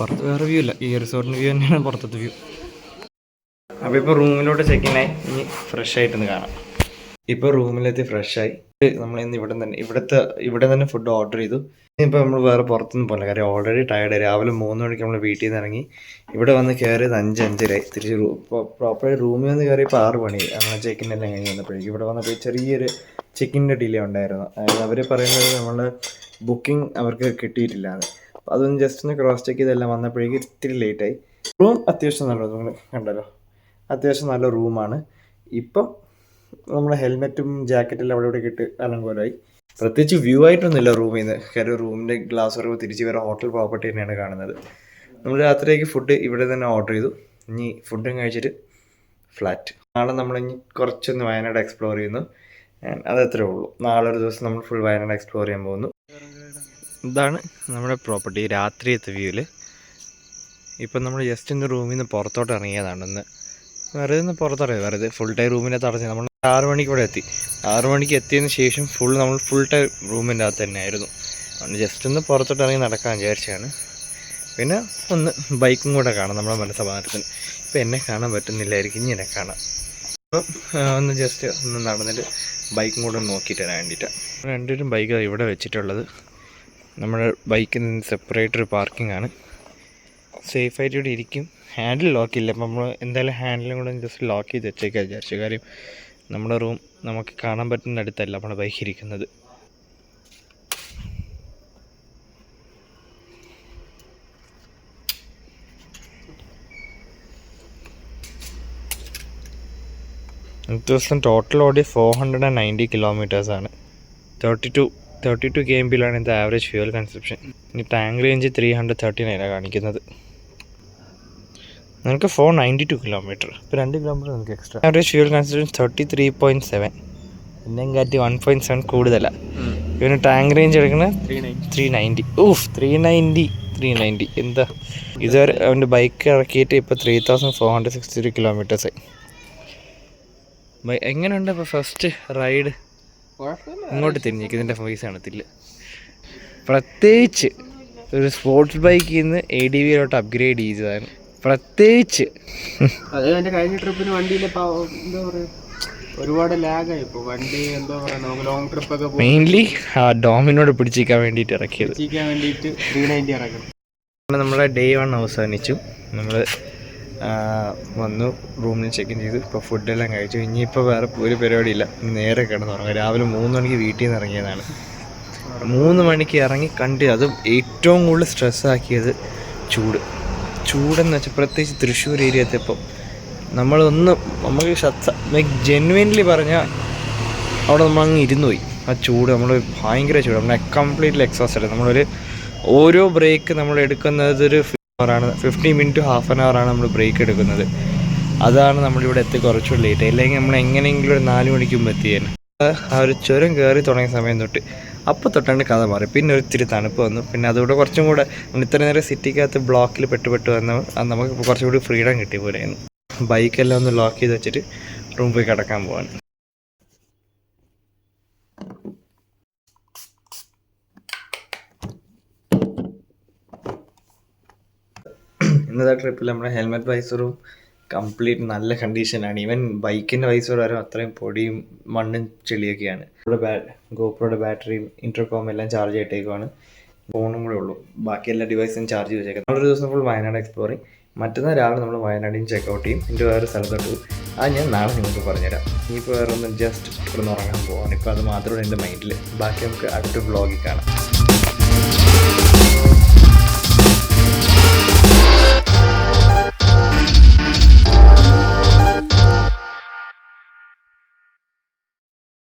A: പുറത്ത് വേറെ വ്യൂ ഇല്ല. ഈ റിസോർട്ടിൻ്റെ വ്യൂ തന്നെയാണ് പുറത്തത്തെ വ്യൂ. അപ്പോൾ ഇപ്പോൾ റൂമിലോട്ട് ചെക്കിനായി ഇനി ഫ്രഷ് ആയിട്ടൊന്ന് കാണാം. ഇപ്പോൾ റൂമിലെത്തി ഫ്രഷായി. നമ്മൾ ഇന്ന് ഇവിടെ തന്നെ ഫുഡ് ഓർഡർ ചെയ്തു. ഇനിയിപ്പോൾ നമ്മൾ വേറെ പുറത്തൊന്നും പോകില്ല, കാര്യം ഓൾറെഡി ടയർഡായി. രാവിലെ 3 മണിക്ക് നമ്മൾ വീട്ടിൽ നിന്ന് ഇറങ്ങി. ഇവിടെ വന്ന് കയറിയത് 5-5:30. തിരിച്ച് പ്രോപ്പറായി റൂമിൽ വന്ന് കയറിയപ്പോൾ 6 മണി. നമ്മൾ ചെക്കിനെല്ലാം കഴിഞ്ഞ് വന്നപ്പോഴേക്കും ഇവിടെ വന്നപ്പോൾ ചെറിയൊരു ചെക്കിൻ്റെ ഡിലേ ഉണ്ടായിരുന്നു. അതായത് അവർ പറയുന്നത് നമ്മൾ ബുക്കിംഗ് അവർക്ക് കിട്ടിയിട്ടില്ലാന്ന്. അപ്പോൾ അതൊന്ന് ജസ്റ്റ് ഒന്ന് ക്രോസ് ചെക്ക് ചെയ്തെല്ലാം വന്നപ്പോഴേക്കും ഇത്തിരി ലേറ്റായി. റൂം അത്യാവശ്യം നല്ലത് നിങ്ങൾ കണ്ടല്ലോ, അത്യാവശ്യം നല്ല റൂമാണ്. ഇപ്പം നമ്മുടെ ഹെൽമെറ്റും ജാക്കറ്റെല്ലാം അവിടെ ഇവിടെ ഇട്ട് അലങ്കോലമായി. പ്രത്യേകിച്ച് വ്യൂ ആയിട്ടൊന്നുമില്ല റൂമിൽ നിന്ന്. കാര്യം റൂമിൻ്റെ ഗ്ലാസ് വരവ് തിരിച്ച് വേറെ ഹോട്ടൽ പ്രോപ്പർട്ടി തന്നെയാണ് കാണുന്നത്. നമ്മൾ രാത്രിയേക്ക് ഫുഡ് ഇവിടെ തന്നെ ഓർഡർ ചെയ്തു. ഇനി ഫുഡും കഴിച്ചിട്ട് ഫ്ലാറ്റ്. നാളെ നമ്മളിനി കുറച്ചൊന്ന് വയനാട് എക്സ്പ്ലോർ ചെയ്യുന്നു. അതത്രേ ഉള്ളൂ. നാളെ ഒരു ദിവസം നമ്മൾ ഫുൾ വയനാട് എക്സ്പ്ലോർ ചെയ്യാൻ പോകുന്നു. ഇതാണ് നമ്മുടെ പ്രോപ്പർട്ടി രാത്രിയത്തെ വ്യൂവിൽ. ഇപ്പം നമ്മൾ ജസ്റ്റ് ഇന്ന് റൂമിൽ നിന്ന് പുറത്തോട്ട് ഇറങ്ങിയതാണ്. വെറുതെ പുറത്തിറങ്ങി, വെറുതെ ഫുൾ ടൈം റൂമിൻ്റെ തടഞ്ഞ് നമ്മൾ 6 മണിക്ക് ഇവിടെ എത്തി. 6 മണിക്ക് എത്തിയതിന് ശേഷം നമ്മൾ ഫുൾ ടൈം റൂമിൻ്റെ അകത്ത് തന്നെ ആയിരുന്നു. അതുകൊണ്ട് ജസ്റ്റ് ഒന്ന് പുറത്തോട്ട് ഇറങ്ങി നടക്കാൻ വിചാരിച്ചാണ്. പിന്നെ ഒന്ന് ബൈക്കും കൂടെ കാണാം നമ്മുടെ മനസ്സമാധാനത്തിന്. ഇപ്പം എന്നെ കാണാൻ പറ്റുന്നില്ലായിരിക്കും, ഇനി എന്നെ കാണാം. അപ്പം ഒന്ന് ജസ്റ്റ് ഒന്ന് നടന്നിട്ട് ബൈക്കും കൂടെ നോക്കിയിട്ട് വരാൻ വേണ്ടിയിട്ടാണ്. രണ്ടുപേരും ബൈക്ക് ഇവിടെ വെച്ചിട്ടുള്ളത്. നമ്മുടെ ബൈക്കിൽ നിന്ന് സെപ്പറേറ്റ് ഒരു പാർക്കിംഗ് ആണ്. സേഫായിട്ട് ഇവിടെ ഇരിക്കും. ഹാൻഡിൽ ലോക്കില്ല. അപ്പം നമ്മൾ എന്തായാലും ഹാൻഡിലും കൂടെ ജസ്റ്റ് ലോക്ക് ചെയ്ത് വെച്ചേക്കാൻ വിചാരിച്ചു. കാര്യം നമ്മുടെ റൂം നമുക്ക് കാണാൻ പറ്റുന്ന അടുത്തല്ല നമ്മുടെ ബൈക്ക് ഇരിക്കുന്നത്. ദിവസം ടോട്ടൽ ഓടി 490 കിലോമീറ്റേഴ്സാണ്. 32 km/ലാണ് ഇതിൻ്റെ ആവറേജ് ഫ്യൂവൽ കൺസപ്ഷൻ. ഇനി ടാങ്ക് റേഞ്ച് 339 കാണിക്കുന്നത്. നമുക്ക് 492 കിലോമീറ്റർ, ഇപ്പോൾ 2 കിലോമീറ്റർ നമുക്ക് എക്സ്ട്രാ. Average fuel consumption 33.7. പിന്നെയും കാറ്റി 1.7 കൂടുതലാണ്. ഇവന് ടാങ്ക് റേഞ്ച് എടുക്കുന്നത് 390. 390 എന്താ ഇതുവരെ അവൻ്റെ ബൈക്ക് ഇറക്കിയിട്ട് ഇപ്പോൾ 3463 കിലോമീറ്റേഴ്സായി. എങ്ങനെയുണ്ട് ഇപ്പോൾ ഫസ്റ്റ് റൈഡ്? ഇങ്ങോട്ട് തിരിഞ്ഞേക്ക്, ഇതിൻ്റെ വോയിസ് കാണത്തില്ല. പ്രത്യേകിച്ച് ഒരു സ്പോർട്സ് ബൈക്കിൽ നിന്ന് ADVയിലോട്ട് അപ്ഗ്രേഡ് ചെയ്തതാണ്. പ്രത്യേകിച്ച്
B: അത് എൻ്റെ കഴിഞ്ഞ ട്രിപ്പിന് വണ്ടിയിൽ എന്താ പറയുക ഒരുപാട് ലാഗായി. ഇപ്പോൾ വണ്ടി എന്താ പറയുക നമുക്ക് ലോങ് ട്രിപ്പൊക്കെ
A: മെയിൻലി ആ ഡോമിനോട് പിടിച്ചിരിക്കാൻ വേണ്ടിയിട്ട് ഇറക്കിയത്.
B: 390 ഇറക്കണം.
A: നമ്മളെ ഡേ 1 അവസാനിച്ചു. നമ്മൾ വന്നു, റൂമിൽ ചെക്ക് ഇൻ ചെയ്തു. ഇപ്പോൾ ഫുഡെല്ലാം കഴിച്ചു. ഇനിയിപ്പോൾ വേറെ ഒരു പരിപാടിയില്ല, നേരെ കിടന്നുറങ്ങും. രാവിലെ 3 മണിക്ക് വീട്ടിൽ നിന്ന് ഇറങ്ങിയതാണ്. 3 മണിക്ക് ഇറങ്ങി അതും ഏറ്റവും കൂടുതൽ സ്ട്രെസ്സാക്കിയത് ചൂടെന്ന് വെച്ചാൽ പ്രത്യേകിച്ച് തൃശ്ശൂർ ഏരിയ എത്തിയപ്പോൾ നമുക്ക് ജെന്യുവൻലി പറഞ്ഞാൽ അവിടെ നമ്മളങ്ങ് ഇരുന്ന് പോയി. ആ ചൂട് നമ്മൾ ഭയങ്കര ചൂട്, നമ്മൾ കംപ്ലീറ്റ്ലി എക്സോസ്റ്റഡ്. നമ്മളൊരു ഓരോ ബ്രേക്ക് നമ്മൾ എടുക്കുന്നത് ഒരു 15 മിനിറ്റ് ഹാഫ് ആൻ അവറാണ് നമ്മൾ ബ്രേക്ക് എടുക്കുന്നത്. അതാണ് നമ്മളിവിടെ എത്തി കുറച്ചുകൂടി ലേറ്റ്. അല്ലെങ്കിൽ നമ്മൾ എങ്ങനെയെങ്കിലും ഒരു 4 മണിക്ക് മുമ്പ് എത്തിയേനെ. ആ ഒരു ചുരം കയറി തുടങ്ങിയ സമയം തൊട്ട് അപ്പോൾ തൊട്ടാണ്ട് കഥ മാറി. പിന്നെ ഒരു ഇത്തിരി തണുപ്പ് വന്നു. പിന്നെ അതുകൂടെ കുറച്ചും കൂടെ ഇത്ര നേരം സിറ്റിക്കകത്ത് ബ്ലോക്കിൽ പെട്ട് വന്ന് നമുക്ക് കുറച്ചും കൂടി ഫ്രീഡം കിട്ടിയ പോലെയായിരുന്നു. ബൈക്കെല്ലാം ഒന്ന് ലോക്ക് ചെയ്ത് വെച്ചിട്ട് റൂമിൽ പോയി കിടക്കാൻ പോകാൻ.
C: ഇന്നത്തെ ട്രിപ്പിൽ നമ്മുടെ ഹെൽമെറ്റ് വൈസറും കംപ്ലീറ്റ് നല്ല കണ്ടീഷനാണ്. ഈവൻ ബൈക്കിൻ്റെ വൈസർ വരെ അത്രയും പൊടിയും മണ്ണും ചെളിയൊക്കെയാണ്. ഗോപ്രോയുടെ ബാറ്ററിയും ഇൻ്റർകോം എല്ലാം ചാർജ് ചെയ്തിട്ടേക്കുവാണ്. ഫോണും കൂടെ ഉള്ളൂ, ബാക്കി എല്ലാ ഡിവൈസും ചാർജ് ചെയ്തേക്കാം. നമ്മളൊരു ദിവസം ഫുൾ വയനാട് എക്സ്പ്ലോർ ചെയ്യും. മറ്റന്നാൾ രാവിലെ നമ്മൾ വയനാടിന് ചെക്കൗട്ട് ചെയ്യും. എൻ്റെ വേറെ സ്ഥലത്തോട്ട് പോകും. അത് ഞാൻ നാളെ നിങ്ങൾക്ക് പറഞ്ഞുതരാം. ഇനിയിപ്പോൾ വേറെ ഒന്ന് ജസ്റ്റ് ഇവിടെ നിന്ന് ഉറങ്ങാൻ പോവാണ്. ഇപ്പോൾ അത് മാത്രമേ എൻ്റെ മൈൻഡിൽ. ബാക്കി നമുക്ക് അടുത്ത വ്ളോഗിൽ കാണാം.